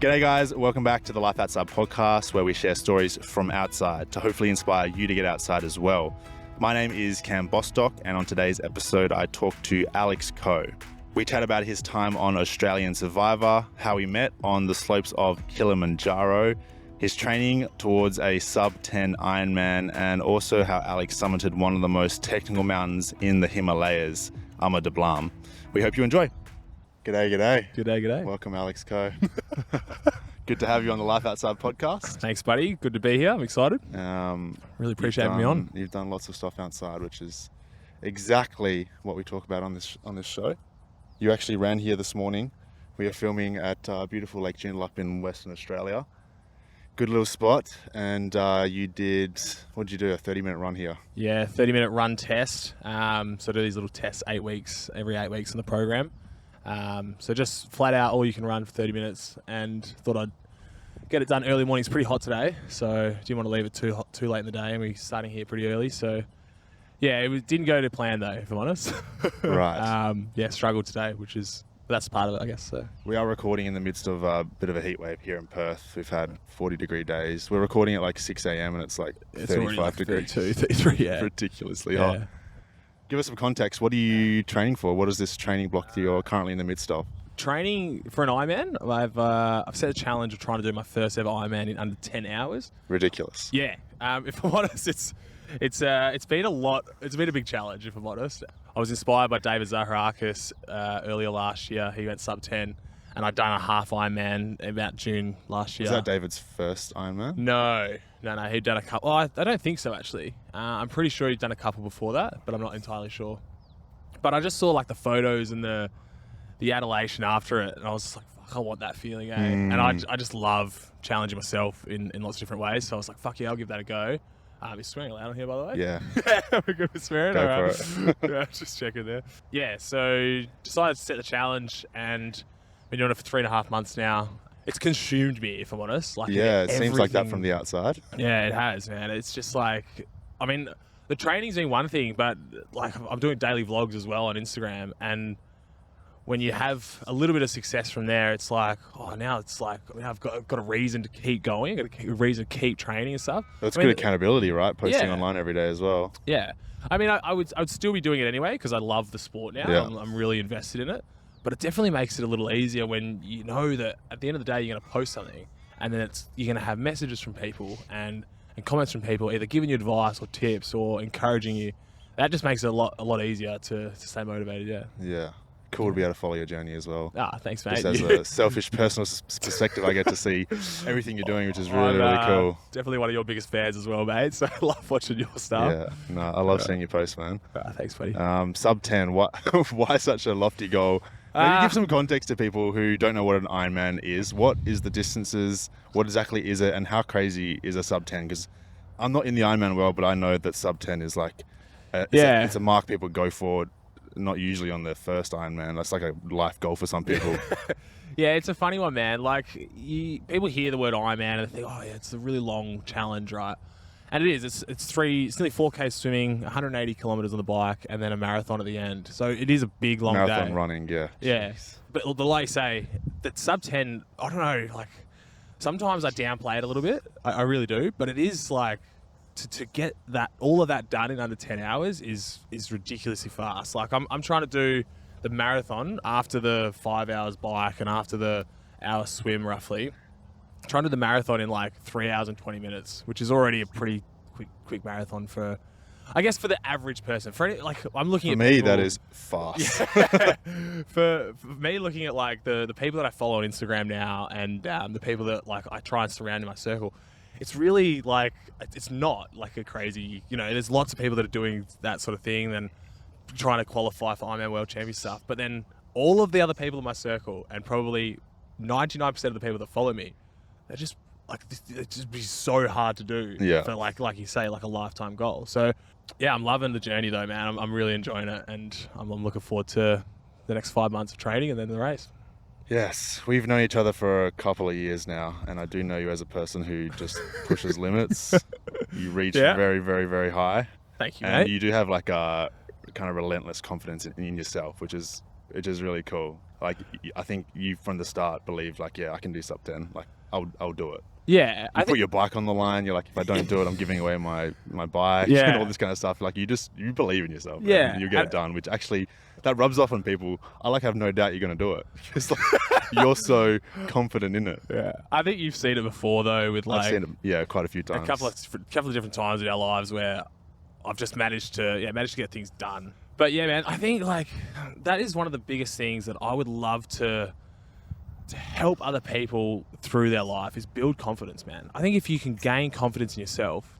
G'day guys, welcome back to the Life Outside podcast where we share stories from outside to hopefully inspire you to get outside as well. My name is Cam Bostock and on today's episode I talked to Alex Coe. We chat about his time on Australian Survivor, how we met on the slopes of Kilimanjaro, his training towards a sub-10 Ironman, and also how Alex summited one of the most technical mountains in the Himalayas, Ama Dablam. We hope you enjoy. G'day. G'day. Welcome, Alex Coe. Good to have you on the Life Outside podcast. Thanks, buddy. Good to be here. I'm excited. Really appreciate having me on. You've done lots of stuff outside, which is exactly what we talk about on this show. You actually ran here this morning. We are filming at beautiful Lake Joondalup in Western Australia. Good little spot. And you did, what did you do, a 30-minute run here? Yeah, 30-minute run test. So I do these little tests every 8 weeks in the program. So just flat out all you can run for 30 minutes and thought I'd get it done early morning. It's pretty hot today, so didn't want to leave it too late in the day, and we're starting here pretty early. So yeah, didn't go to plan though, if I'm honest. Right. Struggled today, that's part of it, I guess. So we are recording in the midst of a bit of a heat wave here in Perth. We've had 40-degree days. We're recording at like 6 a.m. and it's like 35 degrees. 32, 33, yeah. Ridiculously hot. Give us some context. What are you training for? What is this training block that you're currently in the midst of? Training for an Ironman. I've set a challenge of trying to do my first ever Ironman in under 10 hours. Ridiculous. Yeah. If I'm honest, it's been a lot. It's been a big challenge, if I'm honest. I was inspired by David Zaharakis earlier last year. He went sub 10, and I'd done a half Ironman about June last year. Is that David's first Ironman? No. He'd done a couple. Oh, I don't think so, actually. I'm pretty sure he'd done a couple before that, but I'm not entirely sure. But I just saw like the photos and the adulation after it, and I was just like, fuck, I want that feeling, eh? And I just love challenging myself in lots of different ways. So I was like, fuck yeah, I'll give that a go. Is swearing allowed on here, by the way? Yeah. We're good with swearing? Go all right. for it. Yeah, just checking there. Yeah, so decided to set the challenge and been doing it for 3.5 months now. It's consumed me, if I'm honest. It seems like that from the outside. Yeah, it has, man. It's just like, I mean, the training's been one thing, but like I'm doing daily vlogs as well on Instagram, and when you have a little bit of success from there, it's like, now it's like, I've got a reason to keep going, I've got a reason to keep training and stuff. That's good accountability, right? Posting online every day as well. Yeah. I mean, I would still be doing it anyway because I love the sport now. Yeah. I'm really invested in it. But it definitely makes it a little easier when you know that at the end of the day you're going to post something, and then you're going to have messages from people and comments from people either giving you advice or tips or encouraging you. That just makes it a lot easier to stay motivated. Yeah. Cool to be able to follow your journey as well. Thanks, mate. Just as a selfish personal perspective, I get to see everything you're doing, which is really cool. Definitely one of your biggest fans as well, mate. So I love watching your stuff. Yeah, no, I love seeing your posts, man. Thanks, buddy. Sub 10, why such a lofty goal? Maybe give some context to people who don't know what an Ironman is. What is the distances? What exactly is it? And how crazy is a sub 10? Because I'm not in the Ironman world, but I know that sub 10 is like, it's a mark people go for, not usually on their first Ironman. That's like a life goal for some people. Yeah, it's a funny one, man. Like, people hear the word Ironman and they think, oh yeah, it's a really long challenge, right? And it is. It's nearly 4K swimming, 180 kilometers on the bike, and then a marathon at the end. So it is a big, long marathon day. Running, yeah. Yeah. But like I say, that sub 10, I don't know, like, sometimes I downplay it a little bit. I really do. But it is like, to get all of that done in under 10 hours is ridiculously fast. Like, I'm trying to do the marathon after the 5 hours bike and after the hour swim, roughly. Trying to do the marathon in like 3 hours and 20 minutes, which is already a pretty quick marathon for the average person. I'm looking at me, people, that is fast. Yeah. for me, looking at like the people that I follow on Instagram now, and the people that like I try and surround in my circle, it's really like, it's not like a crazy, there's lots of people that are doing that sort of thing and trying to qualify for Ironman World Champion stuff. But then all of the other people in my circle, and probably 99% of the people that follow me, they're just like, it'd just be so hard to do for like you say, like a lifetime goal. So yeah, I'm loving the journey though, man. I'm really enjoying it, and I'm looking forward to the next 5 months of training and then the race. Yes, we've known each other for a couple of years now, and I do know you as a person who just pushes limits. You reach very, very, very high. Thank you, and mate. you do have like a kind of relentless confidence in yourself, which is which is really cool. Like, I think you from the start believed like, yeah, I can do sub 10. Like, I'll do it. Yeah, You put your bike on the line. You're like, if I don't do it, I'm giving away my bike Yeah. and all this kind of stuff. Like, you believe in yourself. Yeah. And you get it done, which actually that rubs off on people. I like have no doubt you're going to do it. It's like you're so confident in it. Yeah, I think you've seen it before though. With like, I've seen it, yeah, quite a few times. a couple of different times in our lives where I've just managed to get things done. But yeah, man, I think like that is one of the biggest things that I would love to help other people through their life is build confidence, man. I think if you can gain confidence in yourself,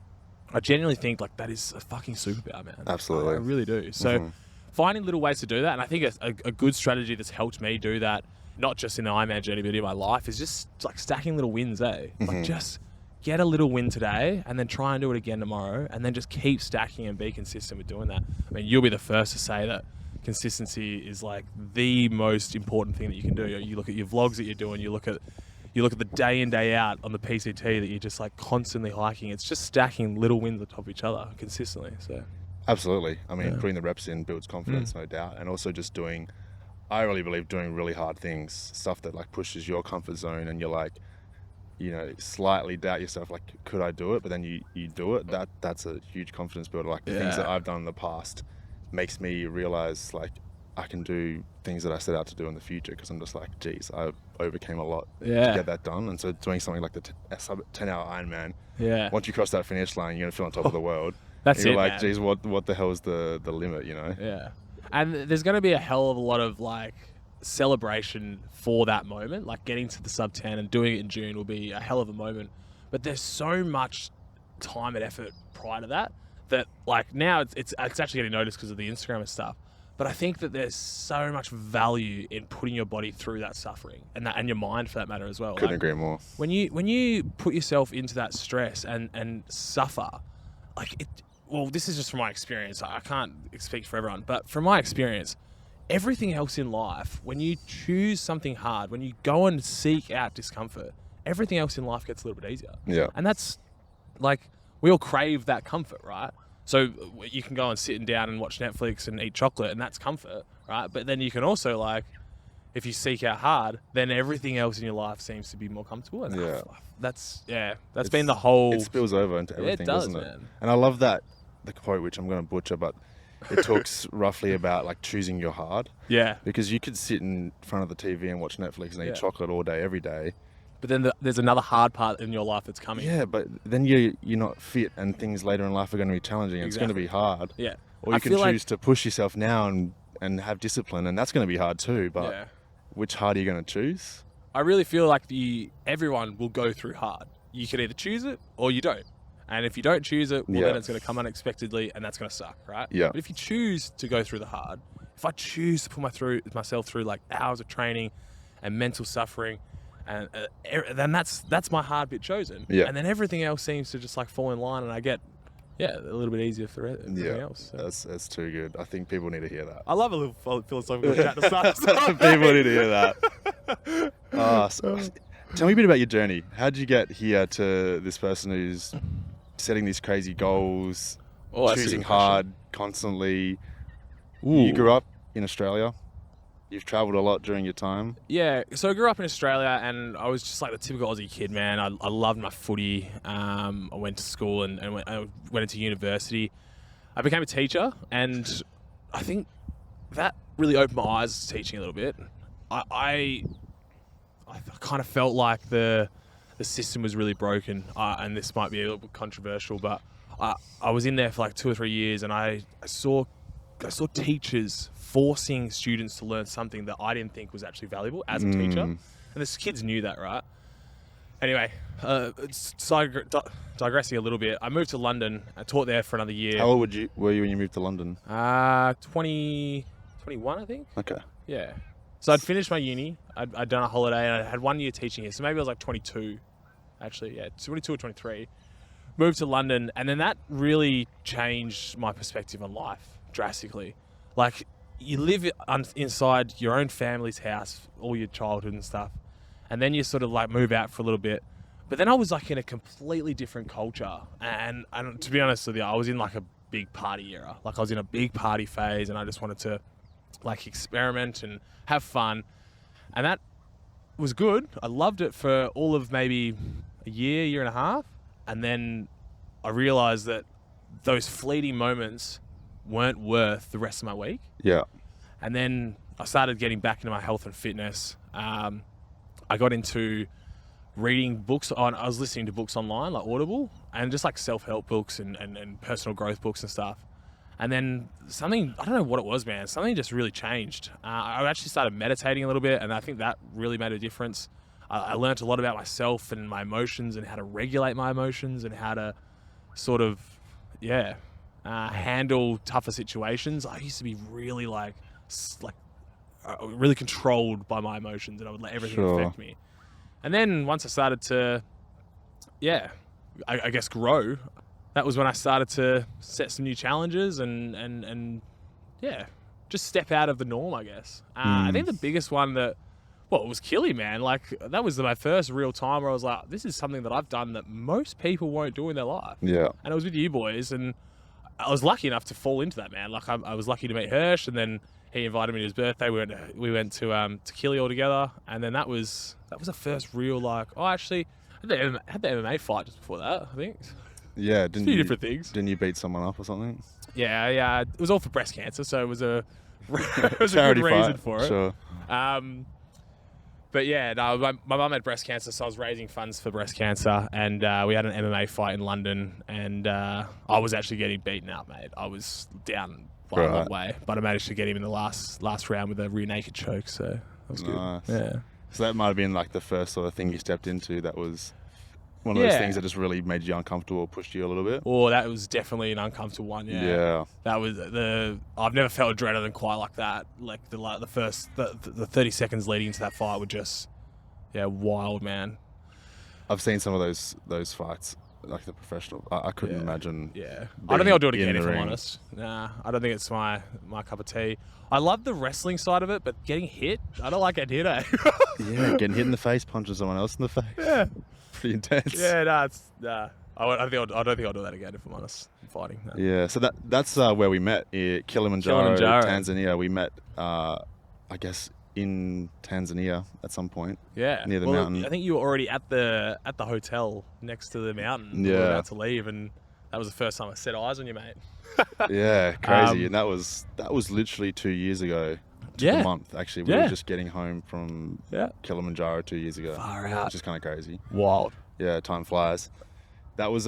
I genuinely think like that is a fucking superpower, man. Absolutely. I really do. So finding little ways to do that, and I think a good strategy that's helped me do that, not just in the Ironman journey, but in my life, is just like stacking little wins, Like just get a little win today and then try and do it again tomorrow and then just keep stacking and be consistent with doing that. I mean, you'll be the first to say that consistency is like the most important thing that you can do. You look at your vlogs that you're doing, you look at the day in, day out on the PCT that you're just like constantly hiking. It's just stacking little wins on top of each other consistently. So absolutely. I mean, putting the reps in builds confidence, no doubt. And also just I really believe doing really hard things, stuff that like pushes your comfort zone and you're like, you know, slightly doubt yourself, like, could I do it? But then you do it. That's a huge confidence builder. Like the things that I've done in the past makes me realize like I can do things that I set out to do in the future because I'm just like, geez, I overcame a lot to get that done. And so doing something like the 10-hour Ironman, once you cross that finish line, you're gonna feel on top of the world. That's you're it, like, man. geez, what the hell is the limit, you know? Yeah. And there's going to be a hell of a lot of like celebration for that moment. Like getting to the sub 10 and doing it in June will be a hell of a moment. But there's so much time and effort prior to that like now it's actually getting noticed because of the Instagram and stuff. But I think that there's so much value in putting your body through that suffering and your mind for that matter as well. Couldn't agree more. When you put yourself into that stress and suffer, like it. Well, this is just from my experience. I can't speak for everyone, but from my experience, everything else in life, when you choose something hard, when you go and seek out discomfort, everything else in life gets a little bit easier. Yeah. And that's like, we all crave that comfort, right? So you can go and sit down and watch Netflix and eat chocolate and that's comfort, right? But then you can also like, if you seek out hard, then everything else in your life seems to be more comfortable. And that's been the whole... It spills over into everything, it does, doesn't it? Man. And I love that, the quote, which I'm going to butcher, but it talks roughly about like choosing your hard. Yeah. Because you could sit in front of the TV and watch Netflix and eat chocolate all day, every day. But then there's another hard part in your life that's coming. Yeah, but then you're not fit and things later in life are going to be challenging. It's going to be hard. Yeah. Or you can choose to push yourself now and have discipline, and that's going to be hard too. But which hard are you going to choose? I really feel like everyone will go through hard. You can either choose it or you don't. And if you don't choose it, well, then it's going to come unexpectedly and that's going to suck, right? Yeah. But if you choose to go through the hard, if I choose to put myself through like hours of training and mental suffering, and then that's my hard bit chosen. Yeah. And then everything else seems to just like fall in line and I get, a little bit easier for everything else. So. That's too good. I think people need to hear that. I love a little philosophical chat to start. People need to hear that. So, tell me a bit about your journey. How did you get here to this person who's setting these crazy goals, choosing hard constantly? Ooh. You grew up in Australia. You've travelled a lot during your time. Yeah, so I grew up in Australia and I was just like the typical Aussie kid, man. I loved my footy. I went to school and I went into university. I became a teacher and I think that really opened my eyes to teaching a little bit. I kind of felt like the system was really broken, and this might be a little bit controversial, but I was in there for like 2 or 3 years and I saw teachers forcing students to learn something that I didn't think was actually valuable as a teacher. And the kids knew that, right? Anyway, digressing a little bit, I moved to London. I taught there for another year. How old were you when you moved to London? 21, I think. Okay. Yeah. So I'd finished my uni. I'd done a holiday and I had 1 year teaching here. So maybe I was like 22, actually. Yeah, 22 or 23. Moved to London and then that really changed my perspective on life drastically. Like, you live inside your own family's house, all your childhood and stuff, and then you sort of like move out for a little bit. But then I was like in a completely different culture, and to be honest with you, I was in like a big party era. Like I was in a big party phase, and I just wanted to like experiment and have fun. And that was good. I loved it for all of maybe a year and a half. And then I realized that those fleeting moments weren't worth the rest of my week. Yeah. And then I started getting back into my health and fitness. I got into reading books I was listening to books online, like Audible, and just like self-help books and personal growth books and stuff. And then something, I don't know what it was, man, something just really changed. I actually started meditating a little bit, and I think that really made a difference. I learned a lot about myself and my emotions and how to regulate my emotions and how to sort of, handle tougher situations. I used to be really really controlled by my emotions, and I would let everything affect me. And then once I started to, I guess grow, that was when I started to set some new challenges and just step out of the norm, I guess. I think the biggest one it was Kili, man. Like, that was my first real time where I was like, this is something that I've done that most people won't do in their life. Yeah. And I was with you boys, and I was lucky enough to fall into that, man. Like, I was lucky to meet Hirsch, and then he invited me to his birthday. We went to Kili all together, and then that was the first real, actually, I had the MMA fight just before that, I think. Yeah, a few different things. Didn't you beat someone up or something? Yeah. It was all for breast cancer, so it was a Charity good reason fight, for it. Sure. But yeah, no, my mum had breast cancer, so I was raising funds for breast cancer, and we had an MMA fight in London, and I was actually getting beaten up, mate. I was down by a long way, but I managed to get him in the last round with a rear naked choke, so that was nice. good. Yeah. So that might have been like the first sort of thing you stepped into that was one of those things that just really made you uncomfortable, pushed you a little bit? Oh, that was definitely an uncomfortable one, yeah. That was I've never felt adrenaline quite like that. Like the first 30 seconds leading to that fight were just, wild, man. I've seen some of those fights, like the professional. I couldn't imagine. Yeah. I don't think I'll do it again, if I'm honest. Nah, I don't think it's my cup of tea. I love the wrestling side of it, but getting hit, I don't like getting hit, eh? Yeah, getting hit in the face, punching someone else in the face. Yeah. Pretty intense. Yeah, I don't think I'll do that again, if I'm honest. Fighting. No. Yeah, so that's where we met, Kilimanjaro, Tanzania. We met, I guess, in Tanzania at some point. Yeah, near the mountain. I think you were already at the hotel next to the mountain. Yeah, we were about to leave, and that was the first time I set eyes on you, mate. Yeah, crazy. And that was literally 2 years ago. The month, actually. We were just getting home from Kilimanjaro 2 years ago. Far out. Which is kind of crazy. Wild. Yeah, time flies. That was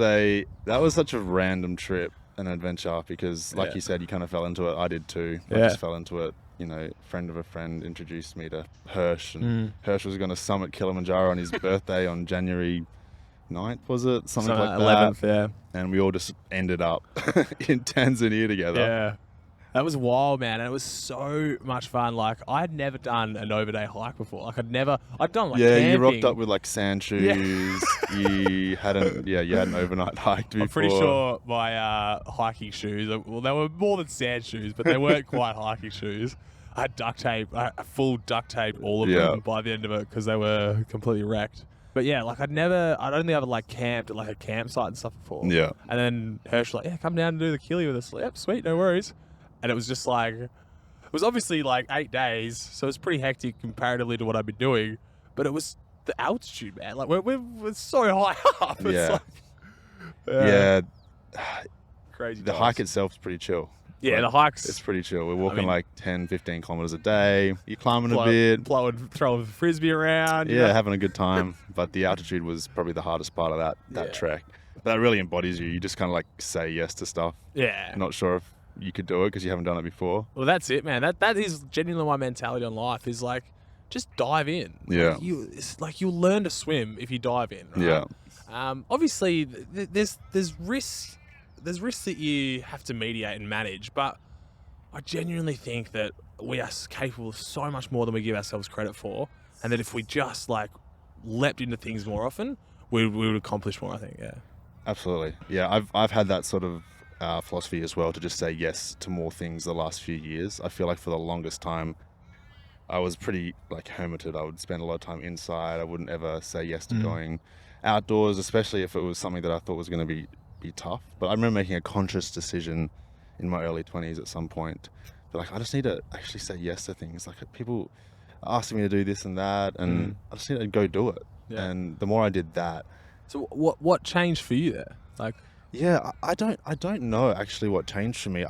such a random trip and adventure because, like you said, you kind of fell into it. I did too. I just fell into it. You know, friend of a friend introduced me to Hirsch, and Hirsch was going to summit Kilimanjaro on his birthday on January 9th, was it? Something like 11th, that. yeah. And we all just ended up in Tanzania together. Yeah. That was wild, man, and it was so much fun. Like, I had never done an overday hike before. Like, I'd done camping. You rocked up with like sand shoes. You hadn't overnight hiked before. I'm pretty sure my hiking shoes, well, they were more than sand shoes, but they weren't quite hiking shoes. I had duct tape, I full duct tape all of them by the end of it because they were completely wrecked. But yeah, like I'd only ever like camped at like a campsite and stuff before. Yeah. And then Hirsch was like, come down and do the Kili with us. Like, yep, sweet, no worries. And it was just like, it was obviously like 8 days, so it was pretty hectic comparatively to what I've been doing. But it was the altitude, man. Like we're so high up. It's crazy. The hike itself is pretty chill. Yeah, the hike's... It's pretty chill. We're walking like 10, 15 kilometers a day. You're climbing a bit. Throwing a frisbee around. Yeah, having a good time. But the altitude was probably the hardest part of that trek. But that really embodies you. You just kind of like say yes to stuff. Yeah. Not sure if you could do it because you haven't done it before. Well, that's it, man. That is genuinely my mentality on life is like, just dive in. Yeah. Like you'll learn to swim if you dive in, right? Yeah. Obviously, there's risks. There's risks that you have to mediate and manage, but I genuinely think that we are capable of so much more than we give ourselves credit for, and that if we just like leapt into things more often, we would accomplish more, I think, yeah. Absolutely. Yeah, I've had that sort of philosophy as well, to just say yes to more things the last few years. I feel like for the longest time, I was pretty like hermited. I would spend a lot of time inside. I wouldn't ever say yes to going outdoors, especially if it was something that I thought was going to be tough. But I remember making a conscious decision in my early 20s at some point But like, I just need to actually say yes to things. Like people asking me to do this and that, and I just need to go do it. Yeah. And the more I did that, So what changed for you there? Like, yeah, I don't know actually what changed for me.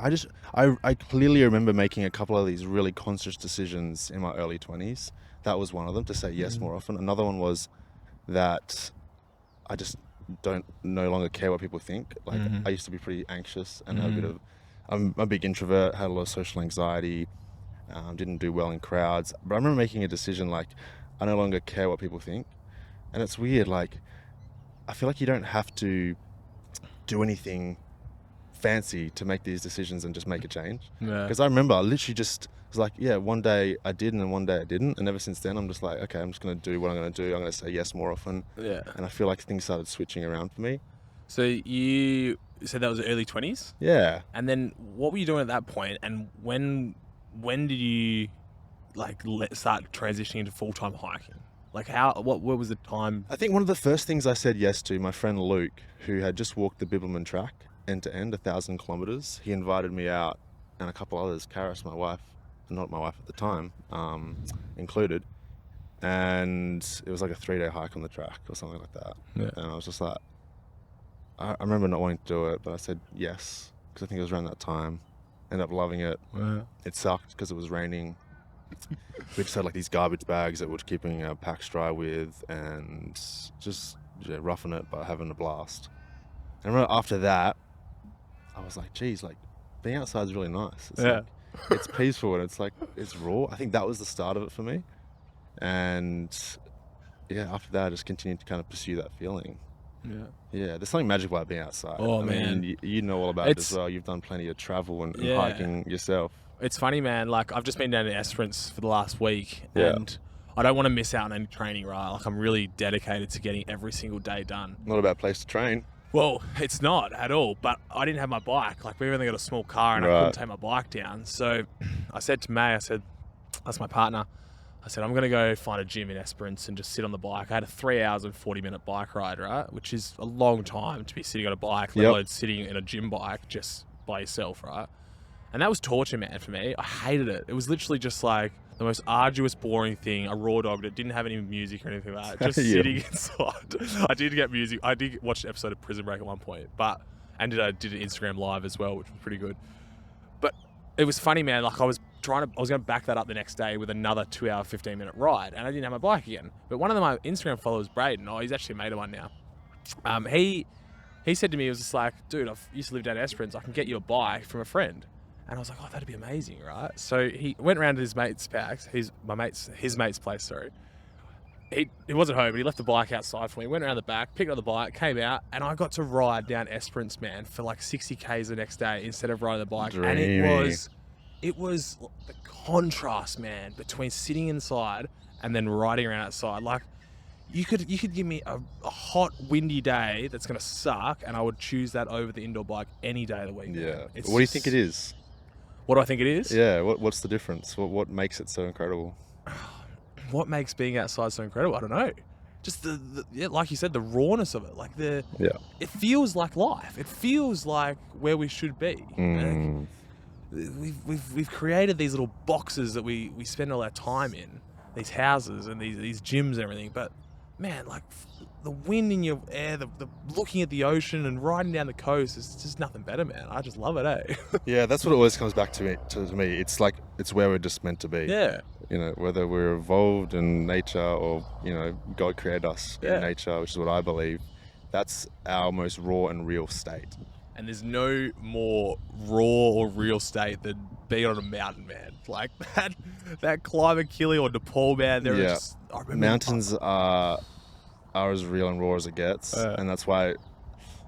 I clearly remember making a couple of these really conscious decisions in my early 20s. That was one of them, to say yes more often. Another one was that I just don't no longer care what people think. Like I used to be pretty anxious and have a bit of, I'm a big introvert, had a lot of social anxiety, didn't do well in crowds. But I remember making a decision like, I no longer care what people think. And it's weird, like, I feel like you don't have to do anything fancy to make these decisions and just make a change. Because I remember I literally just was like, yeah, one day I did and then one day I didn't. And ever since then, I'm just like, okay, I'm just going to do what I'm going to do. I'm going to say yes more often. Yeah. And I feel like things started switching around for me. So you said that was early 20s? Yeah. And then what were you doing at that point? And when did you like start transitioning into full-time hiking? Like what was the time? I think one of the first things I said yes to, my friend Luke, who had just walked the Bibbulmun track end to end, 1,000 kilometers, he invited me out, and a couple others, Karis, my wife, not my wife at the time, included. And it was like a 3-day hike on the track or something like that. Yeah. And I was just like, I remember not wanting to do it, but I said yes, because I think it was around that time. Ended up loving it. Yeah. It sucked because it was raining. We just had like these garbage bags that we're keeping our packs dry with, and just roughing it but having a blast. And I remember after that, I was like, geez, like being outside is really nice. It's like, it's peaceful and it's like, it's raw. I think that was the start of it for me. And yeah, after that, I just continued to kind of pursue that feeling. Yeah, there's something magical about being outside. Oh, I man. mean, you know all about it as well. You've done plenty of travel and hiking yourself. It's funny, man. Like, I've just been down to Esperance for the last week, and I don't want to miss out on any training, right? Like, I'm really dedicated to getting every single day done. Not a bad place to train. Well, it's not at all, but I didn't have my bike. Like, we've only got a small car, and I couldn't take my bike down. So I said to May, that's my partner, I said, I'm going to go find a gym in Esperance and just sit on the bike. I had a 3 hours and 40-minute bike ride, right? Which is a long time to be sitting on a bike, let alone sitting in a gym bike just by yourself, right? And that was torture, man, for me. I hated it. It was literally just like the most arduous, boring thing. A raw dog that didn't have any music or anything like that. Just sitting inside. I did get music. I did watch an episode of Prison Break at one point, I did an Instagram live as well, which was pretty good. But it was funny, man. Like I was going to back that up the next day with another 2 hour, 15-minute ride, and I didn't have my bike again. But one of my Instagram followers, Braden, he's actually made of one now. He said to me, he was just like, dude, I used to live down in Esperance. I can get you a bike from a friend. And I was like, oh, that'd be amazing, right? So he went around to his mate's place, sorry. He wasn't home, but he left the bike outside for me. Went around the back, picked up the bike, came out, and I got to ride down Esperance, man, for like 60 Ks the next day instead of riding the bike. Dreamy. And it was the contrast, man, between sitting inside and then riding around outside. Like, you could give me a hot, windy day that's going to suck, and I would choose that over the indoor bike any day of the week. Yeah. What do you think it is? What do I think it is? Yeah, what's the difference? What makes it so incredible? What makes being outside so incredible? I don't know. Just like you said, the rawness of it. Like it feels like life. It feels like where we should be. Mm. We've created these little boxes that we spend all our time in, these houses and these gyms and everything. But man, like the wind in your air, the looking at the ocean and riding down the coast is just nothing better, man. I just love it, eh? Yeah, that's what it always comes back to me. It's like, it's where we're just meant to be. Yeah. You know, whether we're evolved in nature or, you know, God created us in nature, which is what I believe. That's our most raw and real state. And there's no more raw or real state than being on a mountain, man. Like that climb at Kili or Nepal, man. Mountains are as real and raw as it gets, and that's why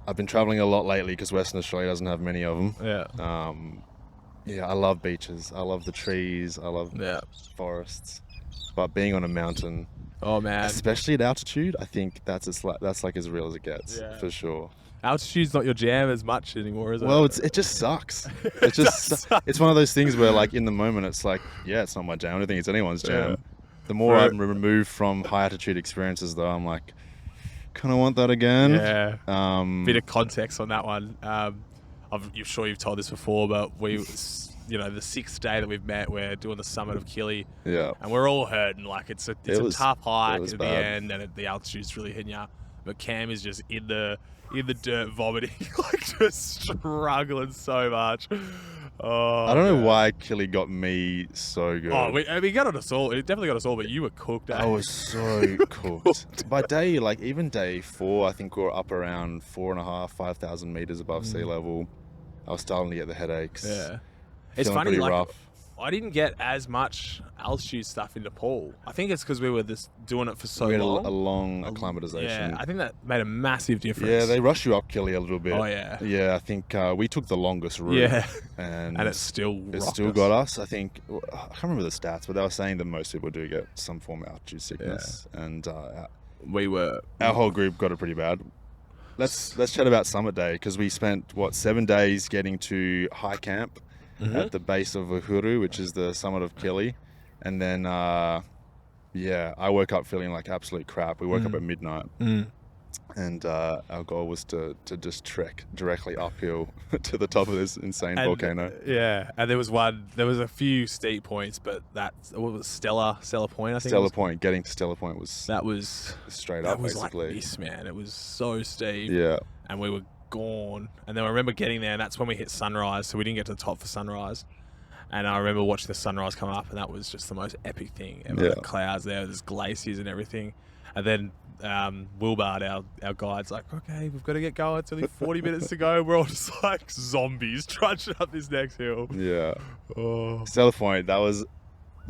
I've been traveling a lot lately, because Western Australia doesn't have many of them. I love beaches. I love the trees. I love forests. But being on a mountain, oh man, especially at altitude, I think that's like as real as it gets, for sure. Altitude's not your jam as much anymore, is it? Well, it just sucks. It just it's one of those things where, like, in the moment, it's like, yeah, it's not my jam. I don't think it's anyone's jam. The more I'm removed from high altitude experiences, though, I'm like, kind of want that again. Yeah. Bit of context on that one. I'm sure you've told this before, but we the sixth day that we've met, we're doing the summit of Kili. Yeah. And we're all hurting. Like it's a tough hike at the bad. end, and the altitude's really hitting you. But Cam is just in the dirt vomiting, like just struggling so much. Oh, I don't know why Kili got me so good. Oh, we got us all. It definitely got us all, but you were cooked. I was so cooked. By even day 4, I think we were up around 4,500, 5,000 meters above sea level. I was starting to get the headaches. Yeah. It's Feeling funny, pretty rough. I didn't get as much altitude stuff in Nepal. I think it's because we were doing it for so we had long. a long acclimatization. Yeah, I think that made a massitive difference. Yeah, they rush you up Kili a little bit. Oh, yeah. Yeah, I think we took the longest route. Yeah. And it still got us. I think, I can't remember the stats, but they were saying that most people do get some form of altitude sickness. Yeah. And our whole group got it pretty bad. Let's chat about summit day, because we spent 7 days getting to high camp at the base of Uhuru, which is the summit of Kili. And then I woke up feeling like absolute crap. We woke up at midnight. And our goal was to just trek directly uphill to the top of this insane volcano. Yeah, and there was a few steep points, but what was Stellar Point, I think. Stellar Point, getting to Stellar Point was straight up, basically. Like this, man. It was so steep. Yeah. And we were gone. And then I remember getting there, and that's when we hit sunrise, so we didn't get to the top for sunrise. And I remember watching the sunrise come up, and that was just the most epic thing ever. Yeah. The clouds there, there's glaciers and everything. And then Wilbard, our guide's like, okay, we've got to get going. It's only 40 minutes to go. We're all just like zombies trudging up this next hill. Yeah. Oh. Stellar Point, that was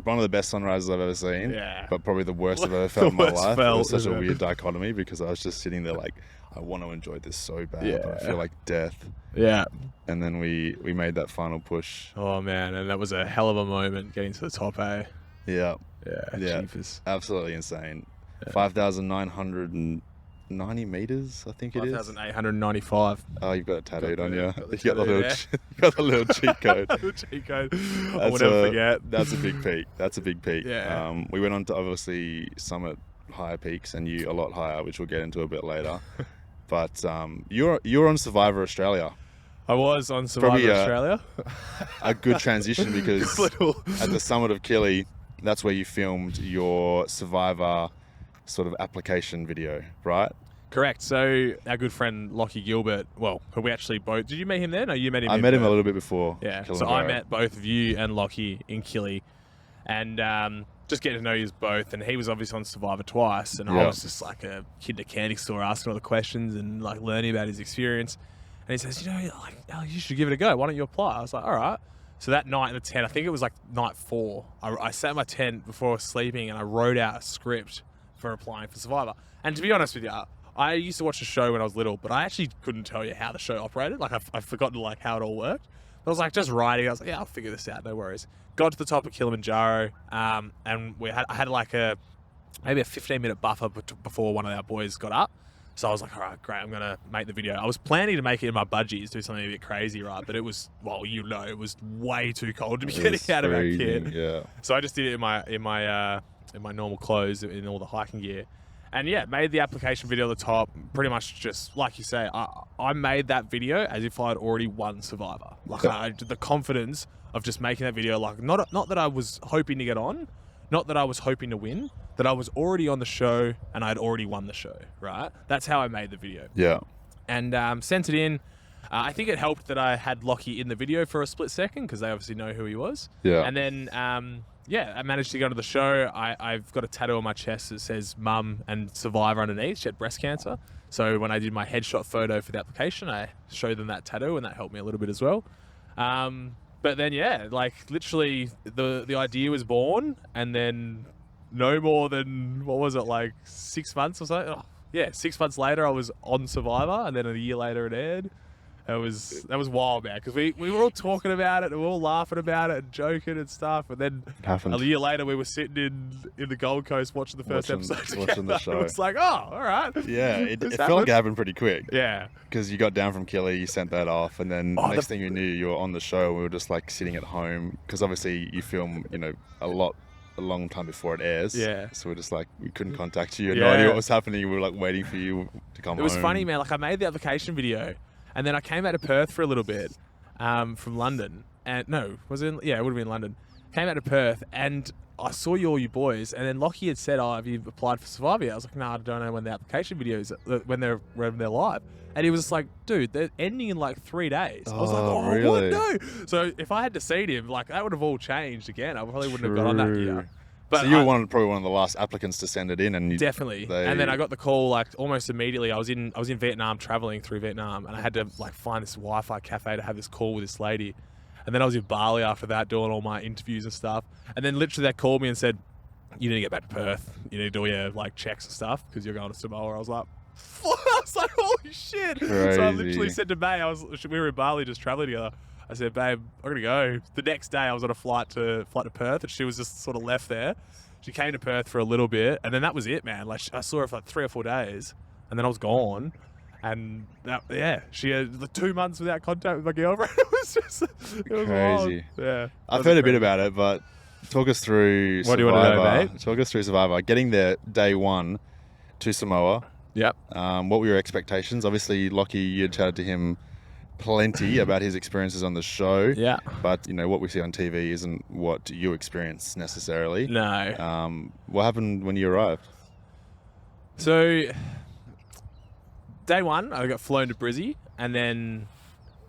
one of the best sunrises I've ever seen. Yeah. But probably the worst I've ever felt in my life. It was such a yeah. weird dichotomy, because I was just sitting there like, I want to enjoy this so bad, but I feel like death. Yeah. And then we made that final push. Oh, man. And that was a hell of a moment getting to the top, eh? Yeah. Yeah. Jeepers. Absolutely insane. Yeah. 5,990 meters, I think it is. 5,895. Oh, you've got it tattooed on you. You got the little cheat code. The cheat code. I will never forget. That's a big peak. Yeah. We went on to obviously summit higher peaks, and you a lot higher, which we'll get into a bit later. But you're on Survivor Australia. I was on Survivor Australia. A good transition, because at the summit of Kili, that's where you filmed your Survivor sort of application video, right? Correct. So our good friend Lockie Gilbert, who we actually both... Did you meet him there? No, you met him. I met him a little bit before. Yeah. Kilimanjaro. So I met both of you and Lockie in Kili, and just getting to know you both. And he was obviously on Survivor twice, and I was just like a kid in a candy store asking all the questions and like learning about his experience. And he says, you should give it a go. Why don't you apply? I was like, all right. So that night in the tent, I think it was like night 4, I sat in my tent before I was sleeping, and I wrote out a script for applying for Survivor. And to be honest with you, I used to watch the show when I was little, but I actually couldn't tell you how the show operated. Like I've forgotten like how it all worked. I was like just writing. I was like, yeah, I'll figure this out. No worries. Got to the top of Kilimanjaro, and I had like maybe a 15-minute buffer before one of our boys got up. So I was like, all right, great, I'm going to make the video. I was planning to make it in my budgies, do something a bit crazy, right? But it was, it was way too cold to be getting out of our kit. Yeah. So I just did it in my normal clothes, in all the hiking gear. And yeah, made the application video at the top. Pretty much just, like you say, I made that video as if I'd already won Survivor. Like the confidence of just making that video, like not that I was hoping to get on, not that I was hoping to win, that I was already on the show and I'd already won the show, right? That's how I made the video. Yeah. And sent it in. I think it helped that I had Lockie in the video for a split second, because they obviously know who he was. Yeah. And then, I managed to go to the show. I've got a tattoo on my chest that says Mum and Survivor underneath. She had breast cancer. So when I did my headshot photo for the application, I showed them that tattoo, and that helped me a little bit as well. But then, literally the idea was born, and then no more than, 6 months or so? 6 months later, I was on Survivor, and then a year later it aired. That was wild, man, because we were all talking about it, and we were all laughing about it and joking and stuff, and then a year later we were sitting in the Gold Coast watching the first episode together. Watching the show. It was like, oh, all right. Yeah, it felt like it happened pretty quick. Yeah. Because you got down from Kili, you sent that off, and then next thing you knew, you were on the show. We were just like sitting at home, because obviously you film, a long time before it airs. Yeah. So we're just like, we couldn't contact you. No idea what was happening. We were like waiting for you to come home. It was funny, man. Like I made the application video, and then I came out to Perth for a little bit from London, and no, was it? Yeah, it would have been London. Came out to Perth, and I saw all you boys, and then Lockie had said, "Oh, have you applied for Survivor yet?" I was like, "No, I don't know when the application videos when they're live." And he was just like, "Dude, they're ending in like 3 days." I was like, "Oh, really? what? No!" So if I had to seen him, like that would have all changed again. I probably wouldn't have got on that year. But so you were probably one of the last applicants to send it in, and definitely. And then I got the call like almost immediately. I was in Vietnam, traveling through Vietnam, and I had to like find this Wi-Fi cafe to have this call with this lady. And then I was in Bali after that, doing all my interviews and stuff. And then literally they called me and said, "You need to get back to Perth. You need to do all your like checks and stuff because you're going to Samoa." I was like, "Holy shit!" Crazy. So I literally said to May, we were in Bali just traveling together. I said, "Babe, I'm gonna go." The next day, I was on a flight to Perth, and she was just sort of left there. She came to Perth for a little bit, and then that was it, man. Like I saw her for like 3 or 4 days, and then I was gone. And she had the 2 months without contact with my girlfriend. It was crazy. Wild. Yeah, I've heard a bit about it, but talk us through Survivor. What do you want to know, mate? Talk us through Survivor. Getting there day one to Samoa. Yep. What were your expectations? Obviously, Lockie, you had chatted to him plenty about his experiences on the show. Yeah. But, what we see on TV isn't what you experience necessarily. No. What happened when you arrived? So, day one, I got flown to Brizzy, and then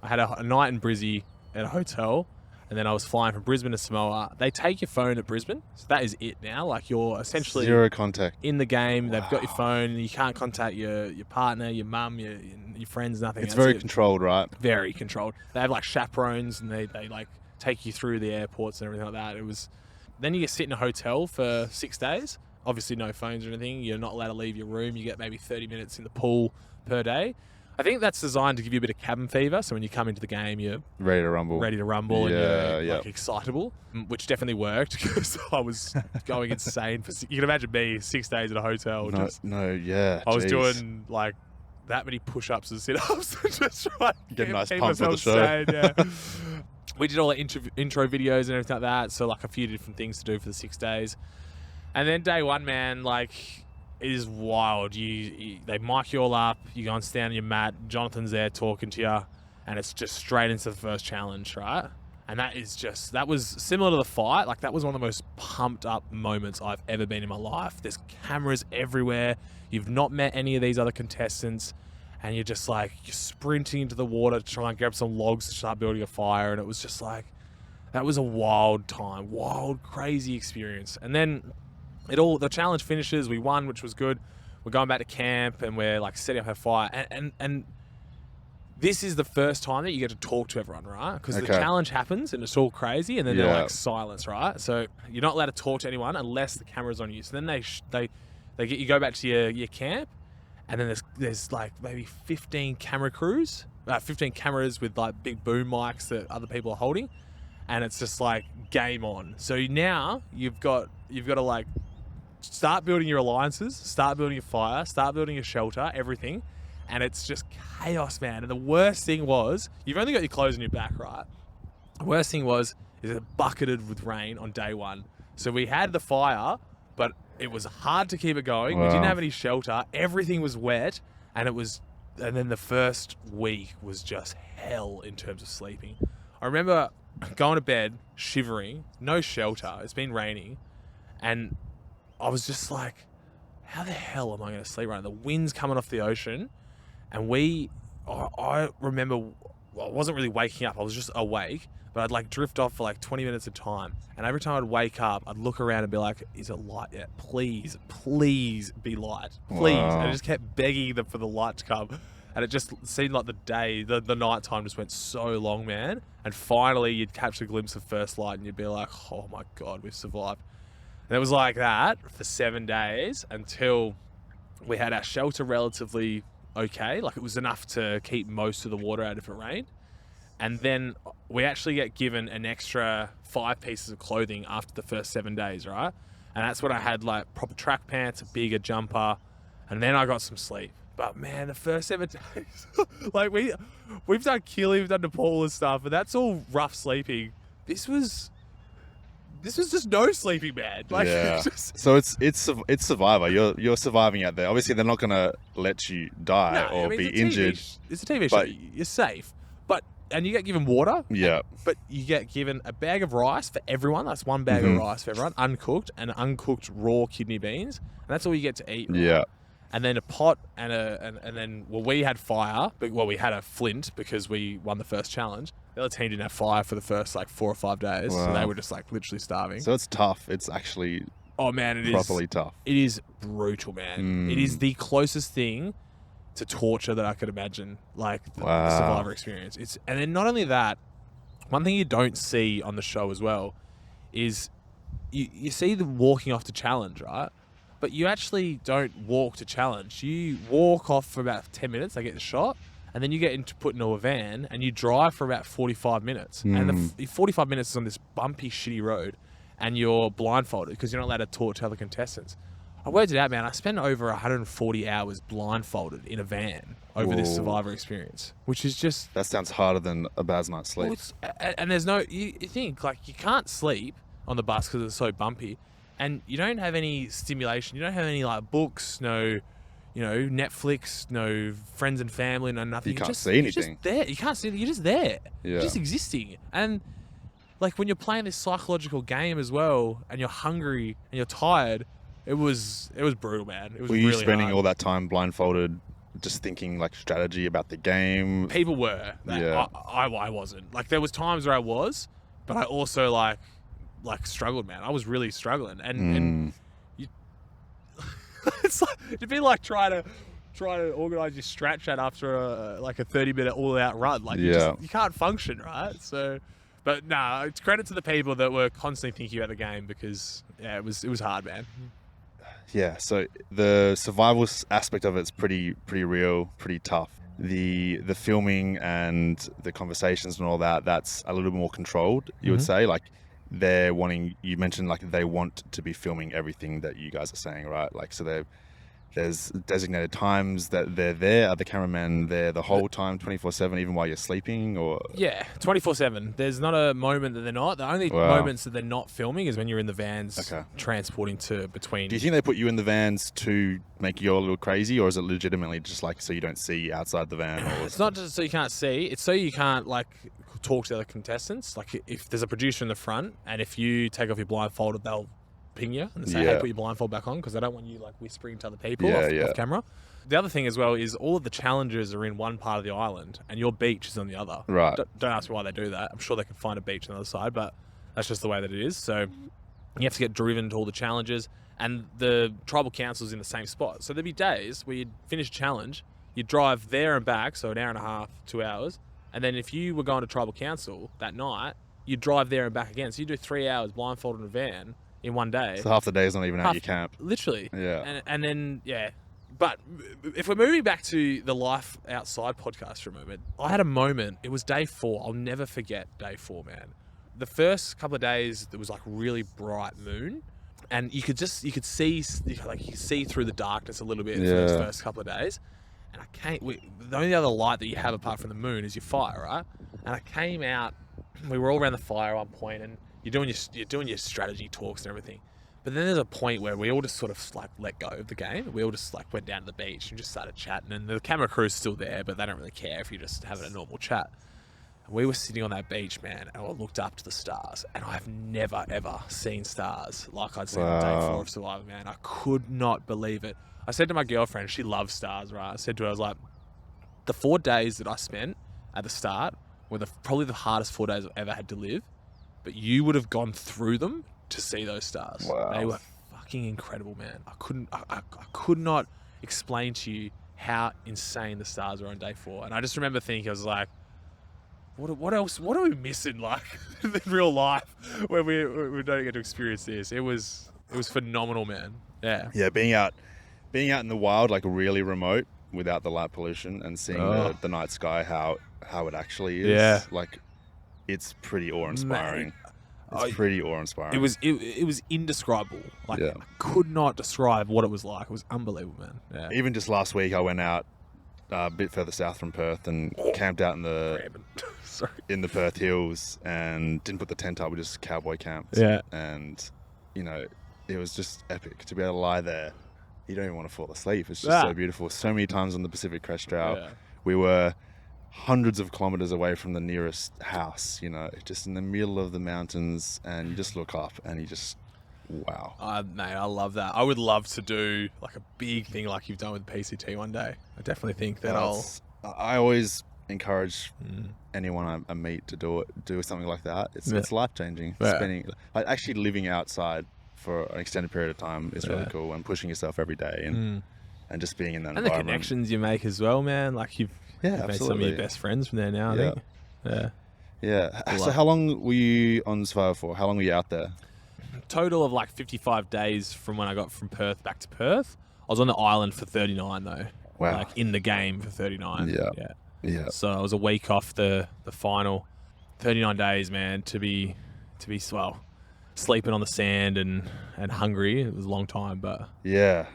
I had a night in Brizzy at a hotel, and then I was flying from Brisbane to Samoa. They take your phone at Brisbane, so that is it now. Like, you're essentially zero contact in the game. Wow. They've got your phone, and you can't contact your partner, your mum, your friends, nothing. It's very controlled, right? Very controlled. They have like chaperones, and they like take you through the airports and everything like that. Then you sit in a hotel for 6 days. Obviously no phones or anything. You're not allowed to leave your room. You get maybe 30 minutes in the pool per day. I think that's designed to give you a bit of cabin fever. So when you come into the game, you're ready to rumble, and you're like excitable, which definitely worked because I was going insane. You can imagine me 6 days at a hotel. I was doing like that many push-ups and sit-ups just trying to get a nice pump for the show. We did all the intro videos and everything like that. So like a few different things to do for the 6 days. And then day one, man, like it is wild. They mic you all up. You go and stand on your mat. Jonathan's there talking to you, and it's just straight into the first challenge, right? And that was similar to the fight. Like that was one of the most pumped up moments I've ever been in my life. There's cameras everywhere. You've not met any of these other contestants, and you're just like you're sprinting into the water to try and grab some logs to start building a fire. And it was just like that was a wild time, wild, crazy experience. And then the challenge finishes. We won, which was good. We're going back to camp and we're like setting up our fire. And this is the first time that you get to talk to everyone, right? Because the challenge happens and it's all crazy, and then they're like silence, right? So you're not allowed to talk to anyone unless the camera's on you. So then they get you go back to your camp, and then there's like maybe 15 camera crews, 15 cameras with like big boom mics that other people are holding, and it's just like game on. So now you've got to like start building your alliances, start building your fire, start building your shelter, everything. And it's just chaos, man. And the worst thing was, you've only got your clothes on your back, right? The worst thing is it bucketed with rain on day one. So we had the fire, but it was hard to keep it going. Wow. We didn't have any shelter. Everything was wet. And then the first week was just hell in terms of sleeping. I remember going to bed, shivering, no shelter. It's been raining. And I was just like, how the hell am I going to sleep right now? The wind's coming off the ocean. And I remember I wasn't really waking up. I was just awake, but I'd like drift off for like 20 minutes at a time. And every time I'd wake up, I'd look around and be like, is it light yet? Please be light. Please. Wow. And I just kept begging them for the light to come. And it just seemed like the night time just went so long, man. And finally you'd catch a glimpse of first light and you'd be like, oh my God, we've survived. And it was like that for 7 days until we had our shelter relatively okay. Like it was enough to keep most of the water out if it rained. And then we actually get given an extra 5 pieces of clothing after the first 7 days, right? And that's when I had like proper track pants, a bigger jumper, and then I got some sleep. But man, the first 7 days, like we've done Kili, we've done Nepal and stuff, but that's all rough sleeping. This was just no sleeping, man. Like, yeah. So it's Survivor. You're surviving out there. Obviously, they're not going to let you die or be injured. It's a TV show. You're safe. But and you get given water. Yeah. But you get given a bag of rice for everyone. That's one bag of rice for everyone, uncooked, and uncooked raw kidney beans. And that's all you get to eat. Right? Yeah. And then a pot and then we had fire. But we had a flint because we won the first challenge. The other team didn't have fire for the first like 4 or 5 days, so they were just like literally starving. So it's tough. It's actually properly tough. It is brutal, man. It is the closest thing to torture that I could imagine, like the Survivor experience. And then not only that, one thing you don't see on the show as well is you see them walking off to challenge, right? But you actually don't walk to challenge. You walk off for about 10 minutes, they get the shot, and then you get put into a van and you drive for about 45 minutes. And the 45 minutes is on this bumpy, shitty road, and you're blindfolded because you're not allowed to talk to other contestants. I worked it out, man. I spent over 140 hours blindfolded in a van over this Survivor experience, which is just... That sounds harder than a bad night's sleep. And there's no... You think, like, you can't sleep on the bus because it's so bumpy, and you don't have any stimulation. You don't have any, like, books, no... Netflix, no friends and family, no nothing. You can't see anything. You're just there. You can't see. You're just there. Yeah. You're just existing. And like when you're playing this psychological game as well, and you're hungry and you're tired, it was brutal, man. It was. Were you really spending hard. all that time blindfolded, just thinking like strategy about the game? People were. Yeah. I wasn't. Like there was times where I was, but I also like struggled, man. I was really struggling, and it's like it'd be like trying to organize your strat chat after a 30-minute all-out run. Like you can't function, right? So, but nah, it's credit to the people that were constantly thinking about the game because it was hard, man. Yeah. So the survival aspect of it's pretty real, pretty tough. The filming and the conversations and all that's a little bit more controlled. You would say like. You mentioned like they want to be filming everything that you guys are saying, right? Like, so there's designated times that they're there. Are the cameramen there the whole time, 24/7, even while you're sleeping, or? Yeah, 24/7. There's not a moment that they're not. The only moments that they're not filming is when you're in the vans transporting to between. Do you think they put you in the vans to make you a little crazy, or is it legitimately just like so you don't see outside the van? Or it's not just so you can't see. It's so you can't like talk to the other contestants. Like if there's a producer in the front, and if you take off your blindfold, they'll ping you and say, "Hey, put your blindfold back on," because they don't want you like whispering to other people off camera. The other thing as well is all of the challenges are in one part of the island, and your beach is on the other. Right. Don't ask me why they do that. I'm sure they can find a beach on the other side, but that's just the way that it is. So you have to get driven to all the challenges, and the tribal council's in the same spot. So there'd be days where you'd finish a challenge, you'd drive there and back, so an hour and a half, 2 hours. And then if you were going to tribal council that night, you'd drive there and back again. So you do 3 hours blindfolded in a van in one day. So half the day is not even at your camp. Literally. Yeah. And then, But if we're moving back to the Life Outside podcast for a moment, I had a moment. It was day 4. I'll never forget day 4, man. The first couple of days, there was like really bright moon. And you could see through the darkness a little bit for those first couple of days. And the only other light that you have apart from the moon is your fire, right? And I came out, we were all around the fire at one point, and you're doing your strategy talks and everything. But then there's a point where we all just sort of like let go of the game. We all just like went down to the beach and just started chatting. And the camera crew's still there, but they don't really care if you're just having a normal chat. And we were sitting on that beach, man, and I looked up to the stars. And I've never, ever seen stars like I'd seen on day 4 of Survivor, man. I could not believe it. I said to my girlfriend, she loves stars, right? I said to her, I was like, the 4 days that I spent at the start were probably the hardest 4 days I've ever had to live. But you would have gone through them to see those stars. Wow. They were fucking incredible, man. I could not explain to you how insane the stars were on day 4. And I just remember thinking, I was like, what else? What are we missing, like, in real life when we don't get to experience this? It was phenomenal, man. Yeah. Yeah, being out in the wild, like really remote, without the light pollution, and seeing the night sky, how it actually is. Yeah. Like, it's pretty awe-inspiring. It's pretty awe-inspiring. It was indescribable. Like, I could not describe what it was like. It was unbelievable, man. Yeah. Even just last week, I went out a bit further south from Perth and camped out in the Perth Hills and didn't put the tent up. We just cowboy camped. Yeah. And, it was just epic to be able to lie there. You don't even want to fall asleep. It's just so beautiful. So many times on the Pacific Crest Trail, we were hundreds of kilometers away from the nearest house, just in the middle of the mountains, and you just look up and you just, wow. Mate, I love that. I would love to do like a big thing like you've done with PCT one day. I definitely think that I always encourage anyone I meet to do something like that. It's life-changing. Spending, like, actually living outside for an extended period of time is really cool, and pushing yourself every day and just being in that environment. And the connections you make as well, man. Like you've made some of your best friends from there now, I think. Yeah. So how long were you on Survivor for? How long were you out there? Total of like 55 days from when I got from Perth back to Perth. I was on the island for 39 though. Wow. Like in the game for 39. Yeah. So I was a week off the final. 39 days, man, to be sleeping on the sand and hungry. It was a long time, but yeah.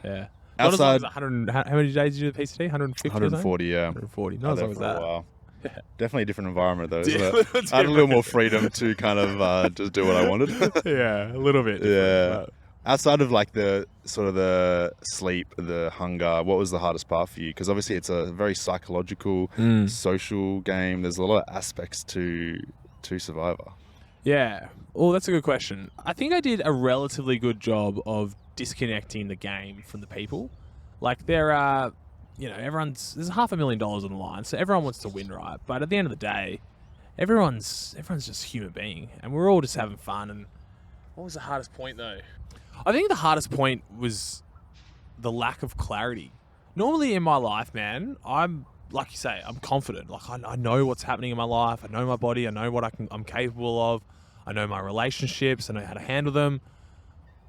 Not as long as 100. How many days did you do the PCT? 150? 140, yeah. 140. Not as long as that. Yeah. Definitely a different environment though, isn't it? I had a little more freedom to kind of just do what I wanted. Yeah, a little bit. Yeah. Outside of like the sort of the sleep, the hunger, what was the hardest part for you? Because obviously it's a very psychological, social game. There's a lot of aspects to Survivor. Yeah. Well, that's a good question. I think I did a relatively good job of disconnecting the game from the people. Like there are, there's $500,000 on the line, so everyone wants to win, right? But at the end of the day, everyone's just a human being, and we're all just having fun. And what was the hardest point though? I think the hardest point was the lack of clarity. Normally in my life, man, I'm, like you say, I'm confident. Like I know what's happening in my life. I know my body. I know what I'm capable of. I know my relationships. I know how to handle them.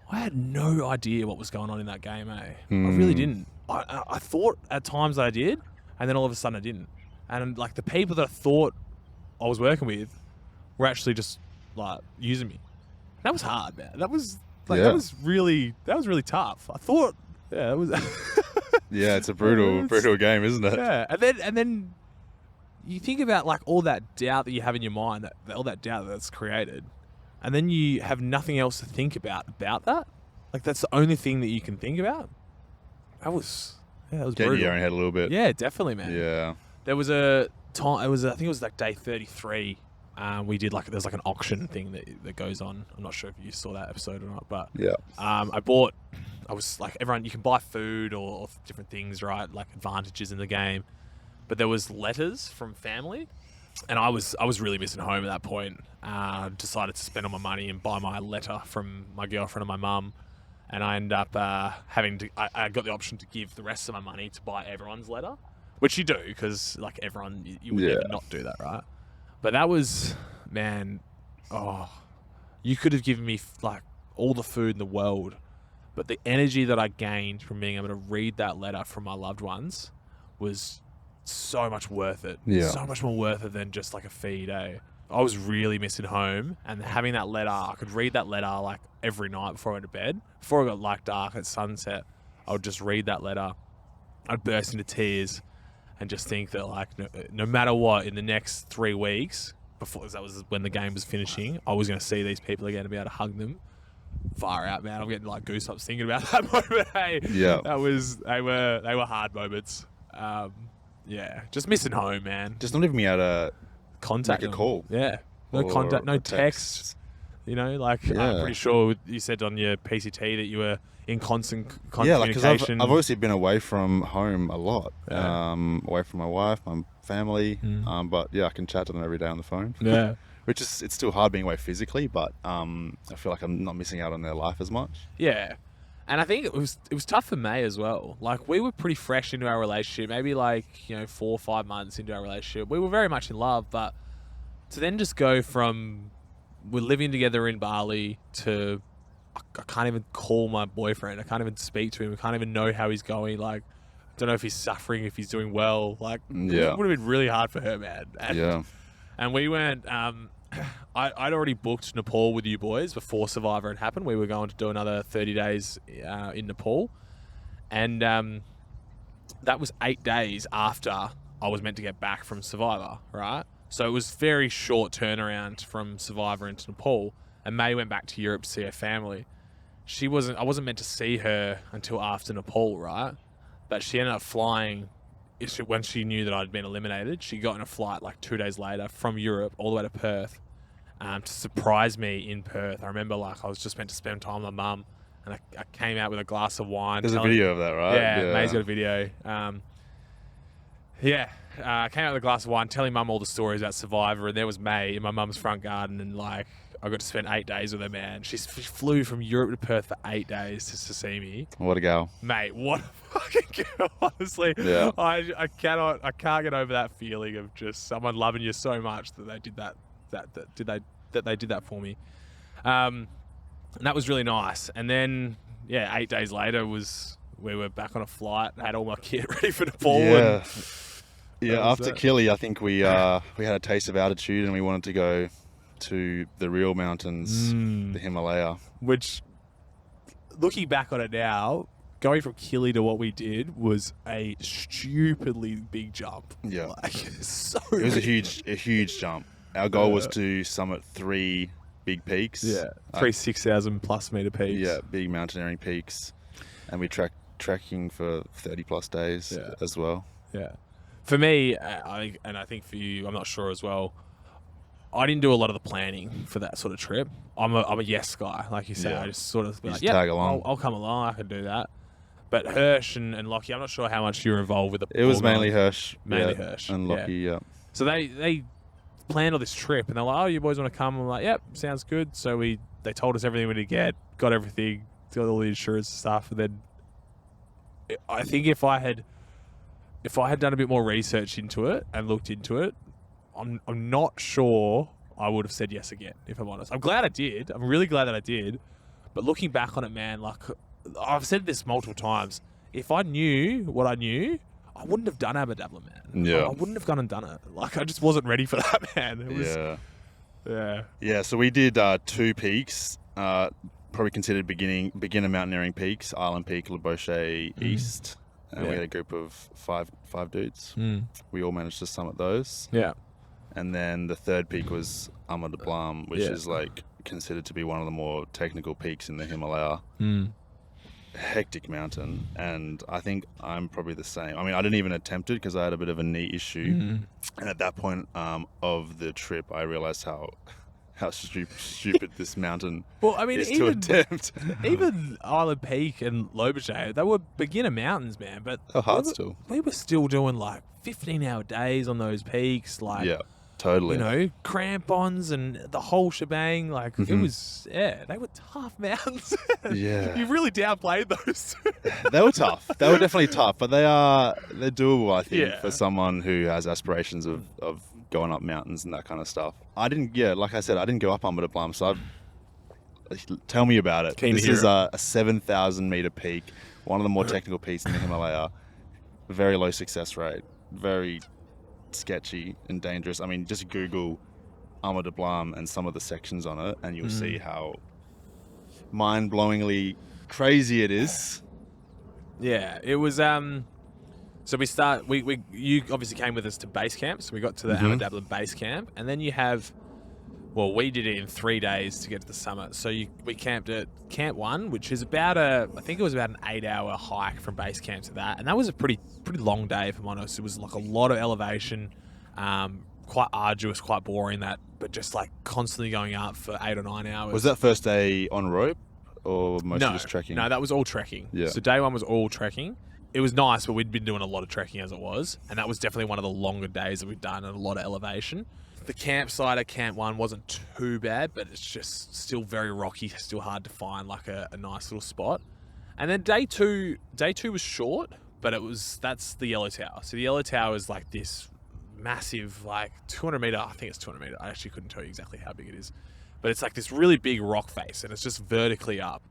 I had no idea what was going on in that game, I really didn't. I thought at times that I did, and then all of a sudden I didn't. And like the people that I thought I was working with were actually just like using me. That was hard, man. That was really tough. I thought, it was. Yeah, it's a brutal game, isn't it? Yeah, and then you think about like all that doubt that you have in your mind, all that doubt that's created, and then you have nothing else to think about that. Like that's the only thing that you can think about. That was brutal. Getting your own head a little bit. Yeah, definitely, man. Yeah. There was a time. I think it was like day 33. We did there's like an auction thing that goes on. I'm not sure if you saw that episode or not, but I was like, everyone, you can buy food or different things, right? Like advantages in the game. But there was letters from family, and I was really missing home at that point. Decided to spend all my money and buy my letter from my girlfriend and my mum. And I ended up I got the option to give the rest of my money to buy everyone's letter, which you do, because like everyone, you would never not do that, right? But that was, man, you could have given me like all the food in the world, but the energy that I gained from being able to read that letter from my loved ones was so much worth it. Yeah. So much more worth it than just like a feed, eh? I was really missing home, and having that letter, I could read that letter like every night before I went to bed. Before it got like dark at sunset, I would just read that letter. I'd burst into tears and just think that like no matter what, in the next 3 weeks, before that was when the game was finishing, I was going to see these people again and be able to hug them. Far out, man. I'm getting like goosebumps thinking about that moment. Hey, yeah, they were hard moments. Just missing home, man. Just not even me out of contact, make a call. Yeah, no contact, no text. I'm pretty sure you said on your PCT that you were in constant communication. Yeah, because I've obviously been away from home a lot, away from my wife, my family. But yeah, I can chat to them every day on the phone. Yeah. Which is, it's still hard being away physically, but I feel like I'm not missing out on their life as much. Yeah. And I think it was tough for May as well. Like, we were pretty fresh into our relationship, maybe 4 or 5 months into our relationship. We were very much in love, but to then just go from we're living together in Bali to I can't even call my boyfriend. I can't even speak to him. I can't even know how he's going. Like, I don't know if he's suffering, if he's doing well. Like, it would have been really hard for her, man. And we went... I'd already booked Nepal with you boys before Survivor had happened. We were going to do another 30 days in Nepal. And that was 8 days after I was meant to get back from Survivor, right? So it was very short turnaround from Survivor into Nepal. And May went back to Europe to see her family. I wasn't meant to see her until after Nepal, right? But she ended up flying when she knew that I'd been eliminated, she got in a flight like 2 days later from Europe all the way to Perth to surprise me in Perth. I remember like I was just meant to spend time with my mum, and I came out with a glass of wine. There's a video of that, right? Yeah, May's got a video. I came out with a glass of wine, telling mum all the stories about Survivor, and there was May in my mum's front garden, and like I got to spend 8 days with her, man. She flew from Europe to Perth for 8 days just to see me. What a gal. Mate, what a fucking girl, honestly. Yeah. I can't get over that feeling of just someone loving you so much that they did they did that for me. And that was really nice. And then 8 days later we were back on a flight, had all my kit ready for Nepal. After Kili, I think we had a taste of altitude and we wanted to go to the real mountains, the Himalaya. Which, looking back on it now, going from Kili to what we did was a stupidly big jump. Yeah, it was a huge jump. Our goal was to summit 3 big peaks. Yeah, 6,000 plus meter peaks. Yeah, big mountaineering peaks, and we trekking for 30 plus days as well. Yeah, for me, I think for you, I'm not sure as well. I didn't do a lot of the planning for that sort of trip. I'm a yes guy, like you say. I just sort of tag along. I'll come along. I can do that. But Hirsch and Lockie, I'm not sure how much you're involved with. It was mainly Hirsch, Hirsch and Lockie. Yeah. So they planned all this trip, and they're like, "Oh, you boys want to come?" I'm like, "Yep, sounds good." So they told us everything we need to get, got everything, got all the insurance stuff, and then I think if I had done a bit more research into it and looked into it, I'm not sure I would have said yes again, if I'm honest. I'm glad I did. I'm really glad that I did. But looking back on it, man, like I've said this multiple times, if I knew what I knew, I wouldn't have done Ama Dablam, man. Yeah. I wouldn't have gone and done it. Like I just wasn't ready for that, man. It was, Yeah, so we did 2 peaks, probably considered beginner mountaineering peaks, Island Peak, Le Boucher East. And we had a group of five dudes. We all managed to summit those. Yeah. And then the 3rd peak was Ama Dablam, which is like considered to be one of the more technical peaks in the Himalaya. Hectic mountain. And I think I'm probably the same. I mean, I didn't even attempt it because I had a bit of a knee issue. And at that point of the trip, I realized how stupid this mountain is to attempt. Even Island Peak and Lobochet, they were beginner mountains, man. But we were still doing like 15-hour days on those peaks. Like, yeah, totally. You know, crampons and the whole shebang. Like, it was, they were tough mountains. Yeah. You really downplayed those. They were tough. They were definitely tough, but they're doable, I think, for someone who has aspirations of going up mountains and that kind of stuff. Like I said, I didn't go up Ama Dablam, so tell me about it. This is a 7,000 meter peak, one of the more technical peaks in the Himalaya. Very low success rate, very sketchy and dangerous. I mean, just Google Ama Dablam and some of the sections on it, and you'll see how mind-blowingly crazy it is. Yeah, it was. So you obviously came with us to base camp, so we got to the Ama Dablam base camp, and then you have, we did it in 3 days to get to the summit. So we camped at Camp 1, which is about I think it was about an 8-hour hike from base camp to that, and that was a pretty long day, if I'm honest. It was like a lot of elevation, quite arduous, quite boring, but just like constantly going up for 8 or 9 hours. Was that first day on rope or mostly just trekking? No, that was all trekking. Yeah. So day 1 was all trekking. It was nice, but we'd been doing a lot of trekking as it was, and that was definitely one of the longer days that we'd done and a lot of elevation. The campsite at Camp 1 wasn't too bad, but it's just still very rocky, still hard to find like a nice little spot. And then day two was short, but that's the Yellow Tower. So the Yellow Tower is like this massive, like 200 meter, I think it's 200 meter. I actually couldn't tell you exactly how big it is, but it's like this really big rock face, and it's just vertically up.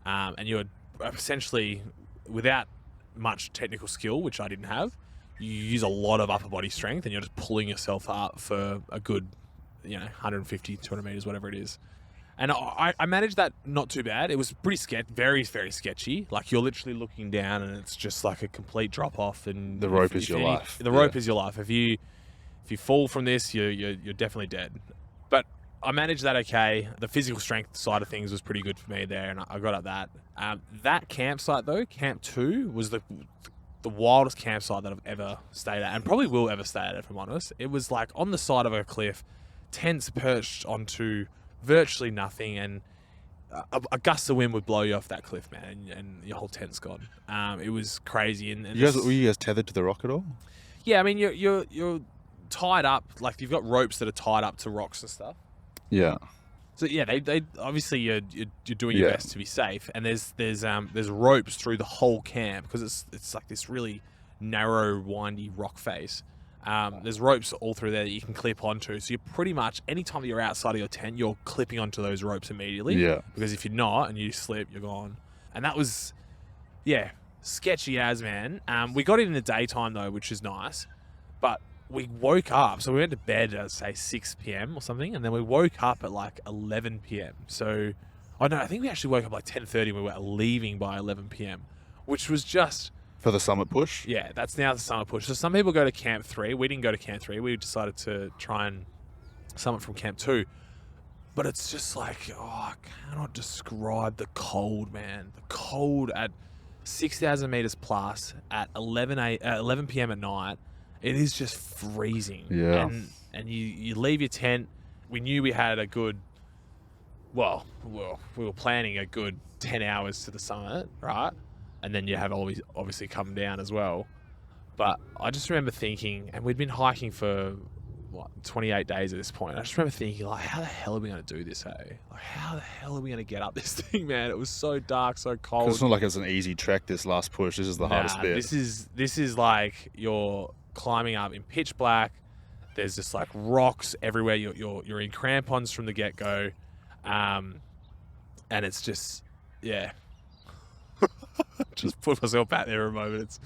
And you're essentially, without much technical skill, which I didn't have, you use a lot of upper body strength, and you're just pulling yourself up for a good 150, 200 meters, whatever it is. And I managed that not too bad. It was pretty very, very sketchy. Like, you're literally looking down and it's just like a complete drop off, and the rope is your life. The rope is your life. If you fall from this, you're definitely dead. But I managed that okay. The physical strength side of things was pretty good for me there, and I got at that. That campsite though, Camp 2, was the wildest campsite that I've ever stayed at, and probably will ever stay at, if I'm honest. It was like on the side of a cliff, tents perched onto virtually nothing, and a gust of wind would blow you off that cliff, man, and your whole tent's gone. It was crazy. And were you guys tethered to the rock at all? Yeah, I mean, you're tied up, like you've got ropes that are tied up to rocks and stuff. Yeah. So yeah, they obviously you're doing your best to be safe, and there's ropes through the whole camp because it's like this really narrow, windy rock face. There's ropes all through there that you can clip onto. So you're pretty much anytime you're outside of your tent, you're clipping onto those ropes immediately. Yeah. Because if you're not and you slip, you're gone. And that was, sketchy as, man. We got it in the daytime though, which is nice, but we woke up, so we went to bed at, say, 6 p.m. or something, and then we woke up at, like, 11 p.m. So, I think we actually woke up, like, 10:30, and we were leaving by 11 p.m., which was just... For the summit push? Yeah, that's now the summit push. So some people go to Camp 3. We didn't go to Camp 3. We decided to try and summit from Camp 2. But it's just like, I cannot describe the cold, man. The cold at 6,000 meters plus at 11 p.m. at night. It is just freezing. Yeah. And you leave your tent. We knew we had a good, we were planning a good 10 hours to the summit, right? And then you have obviously come down as well. But I just remember thinking, and we'd been hiking for, 28 days at this point. I just remember thinking, like, how the hell are we going to do this, hey? Like, how the hell are we going to get up this thing, man? It was so dark, so cold. It's not like it's an easy trek, this last push. This is the hardest bit. This is like you're climbing up in pitch black. There's just like rocks everywhere. You're in crampons from the get-go. And it's just, just put myself out there a moment. It's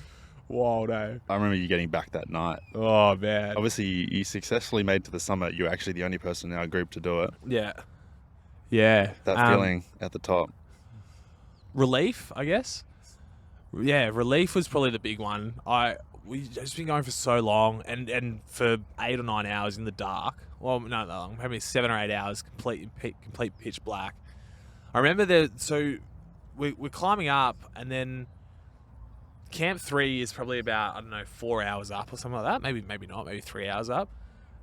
wild, eh? I remember you getting back that night. Oh, man. Obviously, you successfully made it to the summit. You're actually the only person in our group to do it. Yeah. Yeah. That feeling at the top. Relief, I guess. Yeah, relief was probably the big one. We just been going for so long, and for 8 or 9 hours in the dark. Well, not that long, maybe 7 or 8 hours, complete pitch black. I remember so we're climbing up, and then Camp 3 is probably about, 4 hours up or something like that. Maybe not, maybe 3 hours up.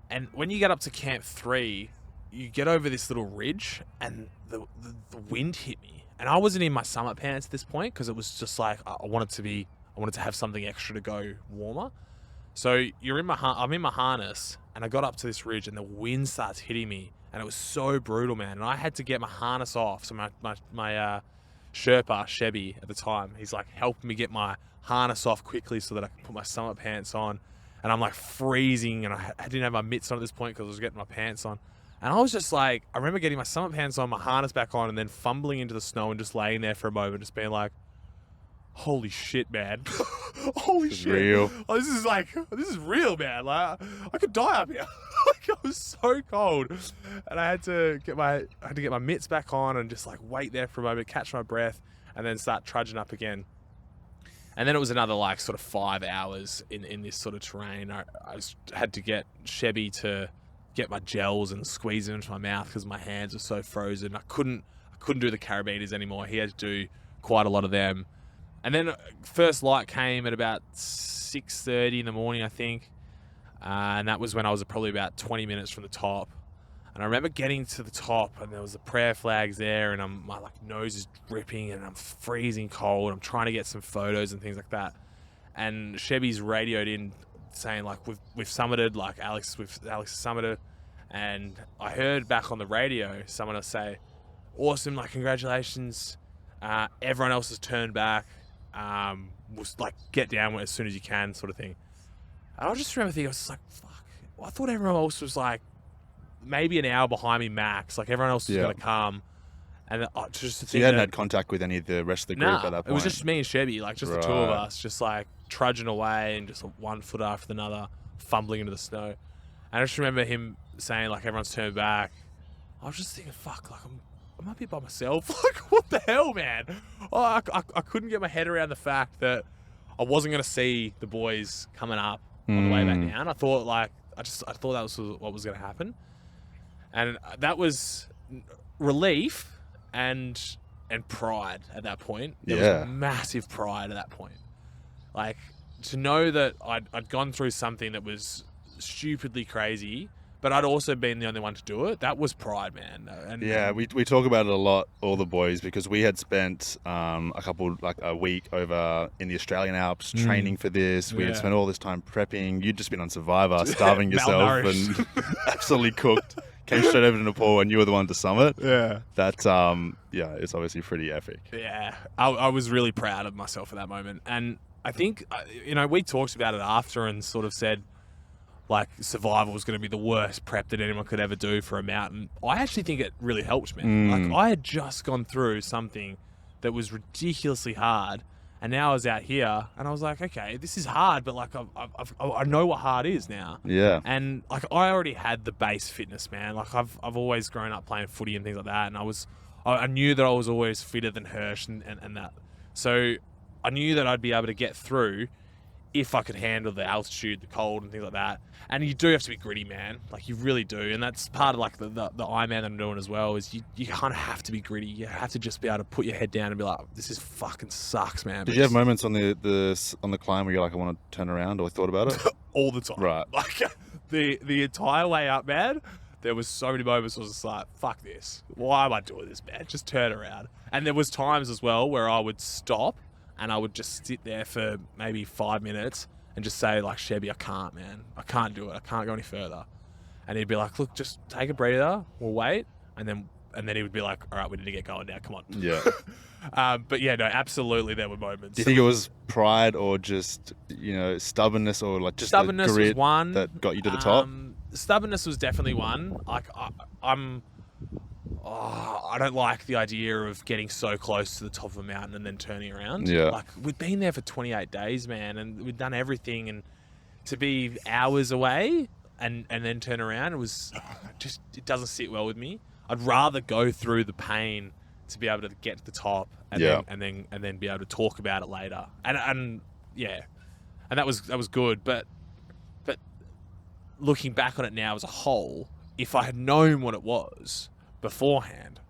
And when you get up to Camp 3, you get over this little ridge, and the wind hit me. And I wasn't in my summit pants at this point because it was just like I wanted to have something extra to go warmer. So I'm in my harness, and I got up to this ridge, and the wind starts hitting me, and it was so brutal, man. And I had to get my harness off. So my Sherpa, Chevy at the time, he's like helping me get my harness off quickly so that I can put my summit pants on. And I'm like freezing, and I didn't have my mitts on at this point because I was getting my pants on. And I was just like, I remember getting my summit pants on, my harness back on, and then fumbling into the snow and just laying there for a moment, just being like, holy shit, man. Holy shit. Real. Oh, this is real, man. Like, I could die up here. Like, I was so cold. And I had to get my mitts back on and just like wait there for a moment, catch my breath, and then start trudging up again. And then it was another like sort of 5 hours in this sort of terrain. I had to get Chevy to get my gels and squeeze them into my mouth because my hands were so frozen. I couldn't do the carabiners anymore. He had to do quite a lot of them. And then first light came at about 6:30 in the morning, I think. And that was when I was probably about 20 minutes from the top. And I remember getting to the top, and there was the prayer flags there, and my like nose is dripping, and I'm freezing cold. I'm trying to get some photos and things like that. And Chevy's radioed in saying like we've summited, like Alex has summited. And I heard back on the radio someone else say, awesome, like congratulations. Everyone else has turned back. Was like get down as soon as you can, sort of thing. And I just remember thinking, I was just like, fuck. Well, I thought everyone else was like maybe an hour behind me max. Like everyone else was gonna come. And so you hadn't had contact with any of the rest of the group at that point? It was just me and Chevy, like just the two of us, just like trudging away and just one foot after another, fumbling into the snow. And I just remember him saying like everyone's turned back. I was just thinking, fuck, like I might be by myself. Like, what the hell, man? Oh, I couldn't get my head around the fact that I wasn't going to see the boys coming up on the way back down. I thought I thought that was what was going to happen. And that was relief and pride at that point. There was massive pride at that point. Like, to know that I'd gone through something that was stupidly crazy, but I'd also been the only one to do it. That was pride, man. And we talk about it a lot, all the boys, because we had spent a week over in the Australian Alps training for this. We had spent all this time prepping. You'd just been on Survivor, starving yourself and absolutely cooked. Came straight over to Nepal, and you were the one to summit. Yeah. That's it's obviously pretty epic. Yeah, I was really proud of myself at that moment, and I think we talked about it after and sort of said, like, survival was going to be the worst prep that anyone could ever do for a mountain. I actually think it really helped me. Like, I had just gone through something that was ridiculously hard, and now I was out here, and I was like, okay, this is hard, but like I know what hard is now. Yeah. And like I already had the base fitness, man. Like I've always grown up playing footy and things like that, and I knew that I was always fitter than Hirsch and that. So I knew that I'd be able to get through if I could handle the altitude, the cold, and things like that. And you do have to be gritty, man. Like, you really do. And that's part of like the Ironman that I'm doing as well, is you kind of have to be gritty. You have to just be able to put your head down and be like, this is fucking sucks, man. Did you have moments on the climb where you're like, I want to turn around, or thought about it? All the time. Right. Like the entire way up, man, there was so many moments where I was just like, fuck this. Why am I doing this, man? Just turn around. And there was times as well where I would stop and I would just sit there for maybe 5 minutes and just say, like, Chevy, I can't, man. I can't do it. I can't go any further. And he'd be like, look, just take a breather. We'll wait. And then he would be like, all right, we need to get going now. Come on. Yeah. But yeah, no, absolutely there were moments. Do you think it was pride or just, stubbornness, or like just stubbornness the grit was one that got you to the top? Stubbornness was definitely one. Like I don't like the idea of getting so close to the top of a mountain and then turning around. Yeah. Like, we'd been there for 28 days, man, and we'd done everything, and to be hours away and then turn around, it doesn't sit well with me. I'd rather go through the pain to be able to get to the top and then be able to talk about it later. And that was good, but looking back on it now as a whole, if I had known what it was beforehand,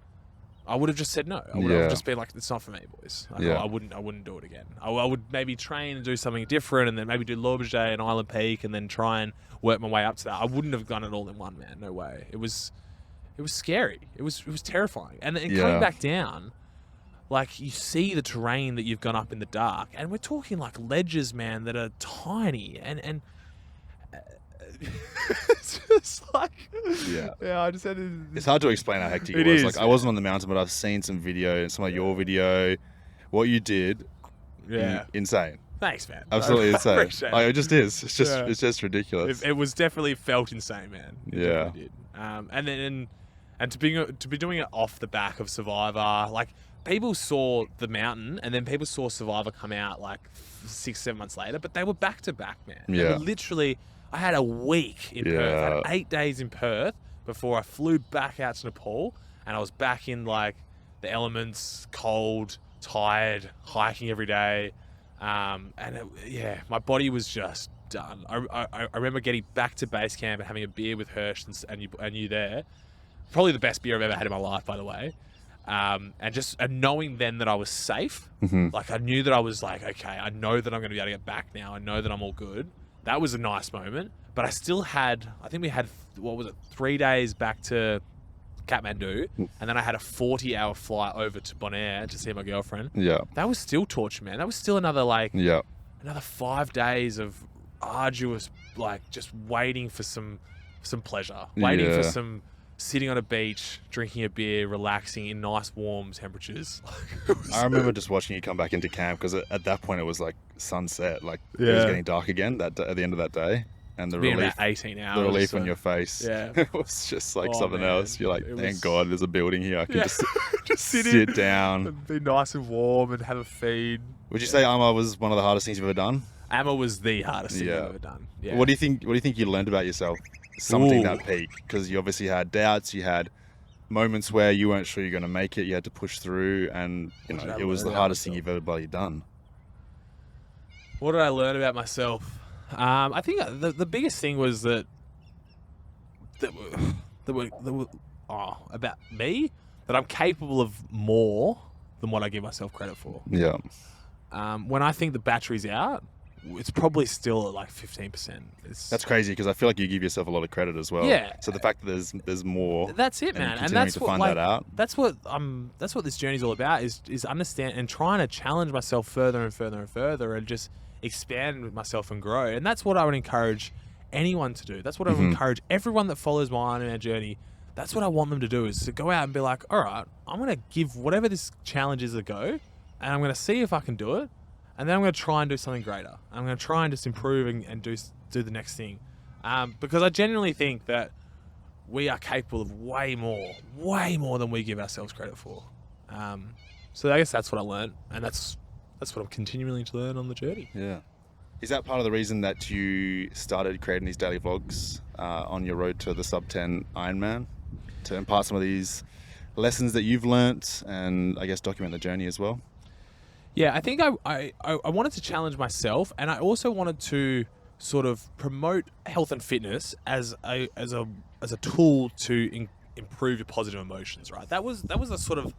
I would have just said no. I would have just been like, it's not for me, boys. Like, I wouldn't do it again. I would maybe train and do something different, and then maybe do Lorbage Day and Island Peak, and then try and work my way up to that. I wouldn't have done it all in one, man. No way. It was scary. It was terrifying. And then coming back down, like, you see the terrain that you've gone up in the dark, and we're talking like ledges, man, that are tiny, and it's just like, I just had to... It's hard to explain how hectic it was. Like, I wasn't on the mountain, but I've seen some video, some of your video. What you did, insane. Thanks, man. Absolutely insane. Like, it just is. It's just ridiculous. It was definitely felt insane, man. It definitely did. And to be doing it off the back of Survivor, like, people saw the mountain, and then people saw Survivor come out like 6-7 months later, but they were back to back, man. Yeah. They were literally, I had a week in Perth. I had 8 days in Perth before I flew back out to Nepal, and I was back in like the elements, cold, tired, hiking every day. My body was just done. I remember getting back to base camp and having a beer with Hirsch and you there. Probably the best beer I've ever had in my life, by the way. And knowing then that I was safe, like, I knew that I was like, okay, I know that I'm going to be able to get back now. I know that I'm all good. That was a nice moment. But I still had, I think we had, 3 days back to Kathmandu, and then I had a 40-hour flight over to Bonaire to see my girlfriend. Yeah. That was still torture, man. That was still another 5 days of arduous, like, just waiting for some pleasure, waiting for some sitting on a beach, drinking a beer, relaxing in nice warm temperatures. I remember just watching you come back into camp, because at that point it was like sunset, like it was getting dark again at the end of that day, and the relief, about 18 hours, the relief on your face, it was just like something else. You're like, thank God there's a building here. I can just sit down and be nice and warm and have a feed. Would you say Ama was one of the hardest things you've ever done? Ama was the hardest thing I've ever done. Yeah. What do you think you learned about yourself summiting that peak? Because you obviously had doubts, you had moments where you weren't sure you're going to make it, you had to push through, and it was the hardest thing you've ever bloody done. What did I learn about myself? I think the biggest thing was that about me, that I'm capable of more than what I give myself credit for. Yeah. When I think the battery's out, it's probably still at like 15%. That's crazy because I feel like you give yourself a lot of credit as well. Yeah. So the fact that there's more. That's it, and man. And continuing that's to what find like, that out. that's what this journey's all about is understand and trying to challenge myself further and further and further and just expand myself and grow. And that's what I would encourage anyone to do. That's what I would encourage everyone that follows my Ironman journey. That's what I want them to do, is to go out and be like, all right, I'm going to give whatever this challenge is a go, and I'm going to see if I can do it. And then I'm going to try and do something greater. I'm going to try and just improve and do the next thing. Because I genuinely think that we are capable of way more than we give ourselves credit for. So I guess that's what I learned, and that's what I'm continuing to learn on the journey. Yeah. Is that part of the reason that you started creating these daily vlogs on your road to the sub 10 Ironman, to impart some of these lessons that you've learnt and I guess document the journey as well? Yeah, I think I wanted to challenge myself, and I also wanted to sort of promote health and fitness as a tool to improve your positive emotions. Right, that was the sort of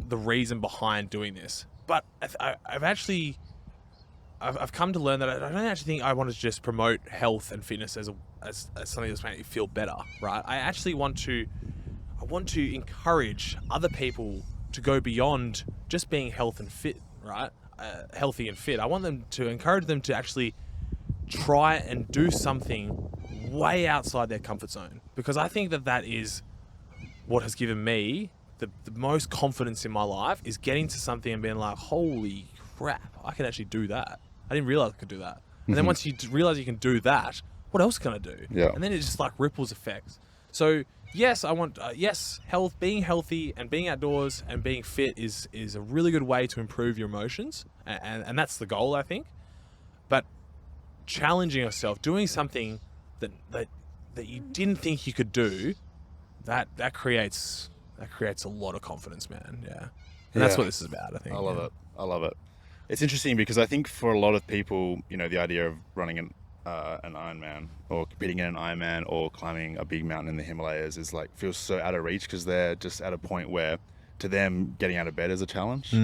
the reason behind doing this. But I've come to learn that I don't actually think I want to just promote health and fitness as something that's making you feel better. Right, I actually want to encourage other people to go beyond just being healthy and fit. I want them to encourage them to actually try and do something way outside their comfort zone, because I think that is what has given me the most confidence in my life, is getting to something and being like, holy crap, I can actually do that. I didn't realize I could do that. And then once you realize you can do that, what else can I do? Yeah. And then it just like ripples effects. So yes, I want health, being healthy and being outdoors and being fit is a really good way to improve your emotions, and that's the goal, I think. But challenging yourself, doing something that you didn't think you could do, that creates a lot of confidence, man. Yeah. And that's what this is about, I think. I love it. It's interesting because I think for a lot of people, the idea of running an Ironman or competing in an Ironman or climbing a big mountain in the Himalayas is like, feels so out of reach, because they're just at a point where to them getting out of bed is a challenge.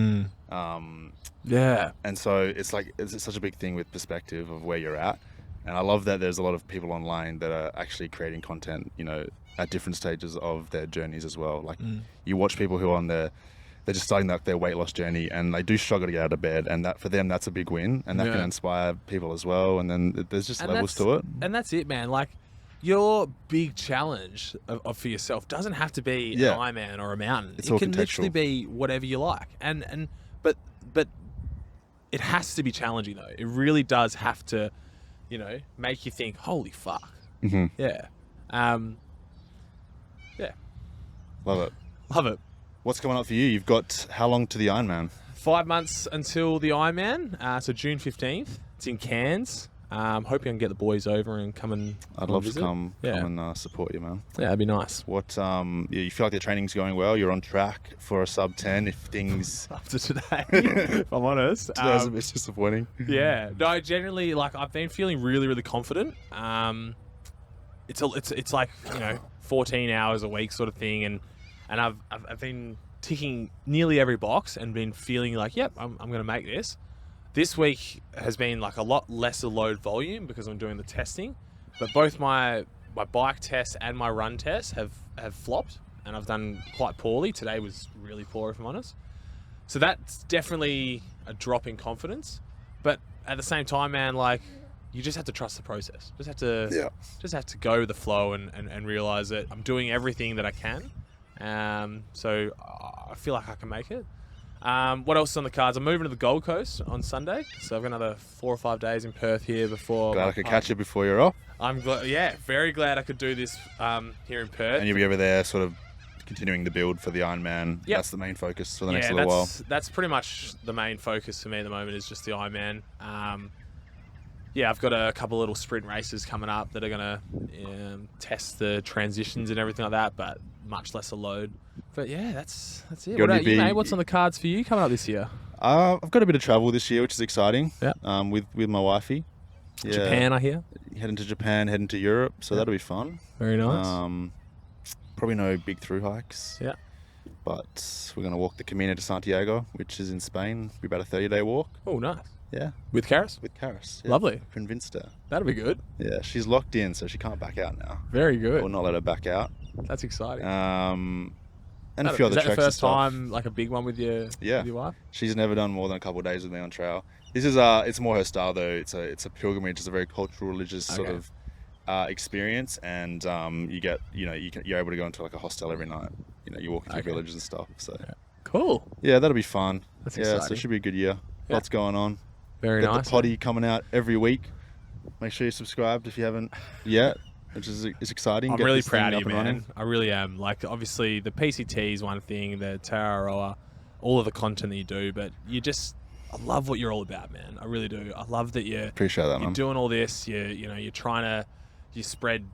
Yeah. And so it's like, it's such a big thing with perspective of where you're at. And I love that there's a lot of people online that are actually creating content, at different stages of their journeys as well. Like you watch people who are they're just starting their weight loss journey and they do struggle to get out of bed, and that for them, that's a big win, and that can inspire people as well. And then there's just levels to it. And that's it, man. Like, your big challenge for yourself doesn't have to be an Ironman or a mountain. It can literally be whatever you like. But it has to be challenging, though. It really does have to, make you think, holy fuck. Yeah. Yeah. Love it. What's coming up for you? You've got how long to the Ironman? 5 months until the Ironman. So June 15th. It's in Cairns. Hoping I can get the boys over and come and I'd love visit. to come and support you, man. Yeah, that'd be nice. What you feel like the training's going well? You're on track for a sub 10 if things after today, if I'm honest. Today was a bit disappointing. Yeah. No, generally, like, I've been feeling really, really confident. It's like 14 hours a week sort of thing, and I've been ticking nearly every box and been feeling like, yep, I'm going to make this. This week has been like a lot lesser load volume because I'm doing the testing, but both my bike test and my run test have flopped, and I've done quite poorly. Today was really poor, if I'm honest. So that's definitely a drop in confidence. But at the same time, man, like, you just have to trust the process. Just have to go with the flow and realize that I'm doing everything that I can. So I feel like I can make it. What else is on the cards? I'm moving to the Gold Coast on Sunday, so I've got another 4 or 5 days in Perth here before. Glad I could catch you before you're off. I'm glad, very glad I could do this here in Perth. And you'll be over there, sort of continuing the build for the Ironman. Yep. That's the main focus for the next little while. That's pretty much the main focus for me at the moment, is just the Ironman. I've got a couple little sprint races coming up that are going to test the transitions and everything like that, but much lesser load. But yeah, that's it. What about you, mate? What's on the cards for you coming up this year? I've got a bit of travel this year, which is exciting. Yeah. With my wifey. Yeah. Japan, I hear. Heading to Japan, heading to Europe, so that'll be fun. Very nice. Probably no big through hikes. Yeah. But we're going to walk the Camino de Santiago, which is in Spain. It'll be about a 30-day walk. Oh, nice. Yeah, With Karis? with Karis. Yeah. Lovely. Convinced her. That'll be good. Yeah, she's locked in, so she can't back out now. Very good. We'll not let her back out. That's exciting. And a few other Is that treks the and first stuff. time, like a big one with your wife? She's never done more than a couple of days with me on trail. This is it's more her style though. It's a pilgrimage. It's a very cultural, religious sort of experience, and you're able to go into like a hostel every night. You know, you walk into villages and stuff. So Cool. yeah, that'll be fun. That's So exciting. it should be a good year. Yeah. Lots going on. Very Got nice. the potty coming out every week. Make sure you're subscribed if you haven't yet, which is exciting. I'm Get really this thing proud of up you, and man. running. I really am. Like, obviously, the PCT is one thing, the Tararoa, all of the content that you do, but I love what you're all about, man. I really do. I love that Appreciate that, you're man. doing all this. You're trying to spread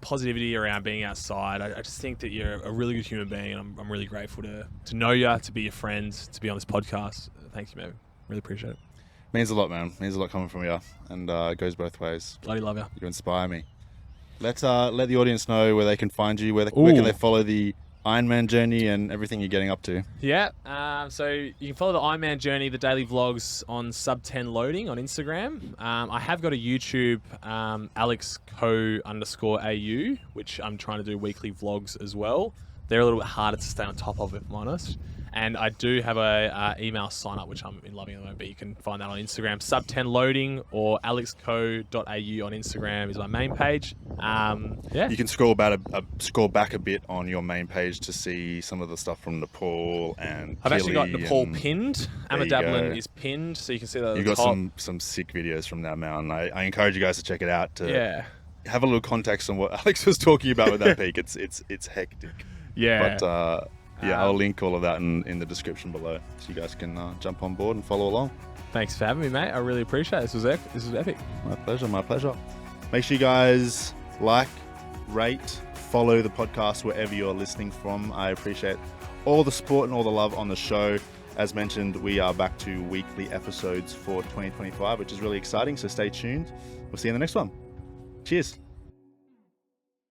positivity around being outside. I just think that you're a really good human being, and I'm really grateful to know you, to be your friends, to be on this podcast. Thank you, man. Really appreciate it. Means a lot, man. Means a lot coming from you, and it goes both ways. Bloody love you. You inspire me. Let the audience know where they can find you, where can they follow the Ironman journey and everything you're getting up to. Yeah, so you can follow the Ironman journey, the daily vlogs on sub10 loading on Instagram. I have got a YouTube, Alex Coe _AU, which I'm trying to do weekly vlogs as well. They're a little bit harder to stay on top of, if I'm honest. And I do have a email sign up, which I'm in loving at the moment, but you can find that on Instagram. Sub10 loading or alexcoe.au on Instagram is my main page. You can scroll back a bit on your main page to see some of the stuff from Nepal and I've actually got Kili Nepal and pinned. Ama Dablam is pinned, so you can see that. You've got some sick videos from that mountain. I encourage you guys to check it out to have a little context on what Alex was talking about with that peak. It's hectic. Yeah. But I'll link all of that in the description below, so you guys can jump on board and follow along. Thanks for having me, mate. I really appreciate it. This was epic. My pleasure. Make sure you guys like, rate, follow the podcast wherever you're listening from. I appreciate all the support and all the love on the show. As mentioned, we are back to weekly episodes for 2025, which is really exciting, so stay tuned. We'll see you in the next one. Cheers.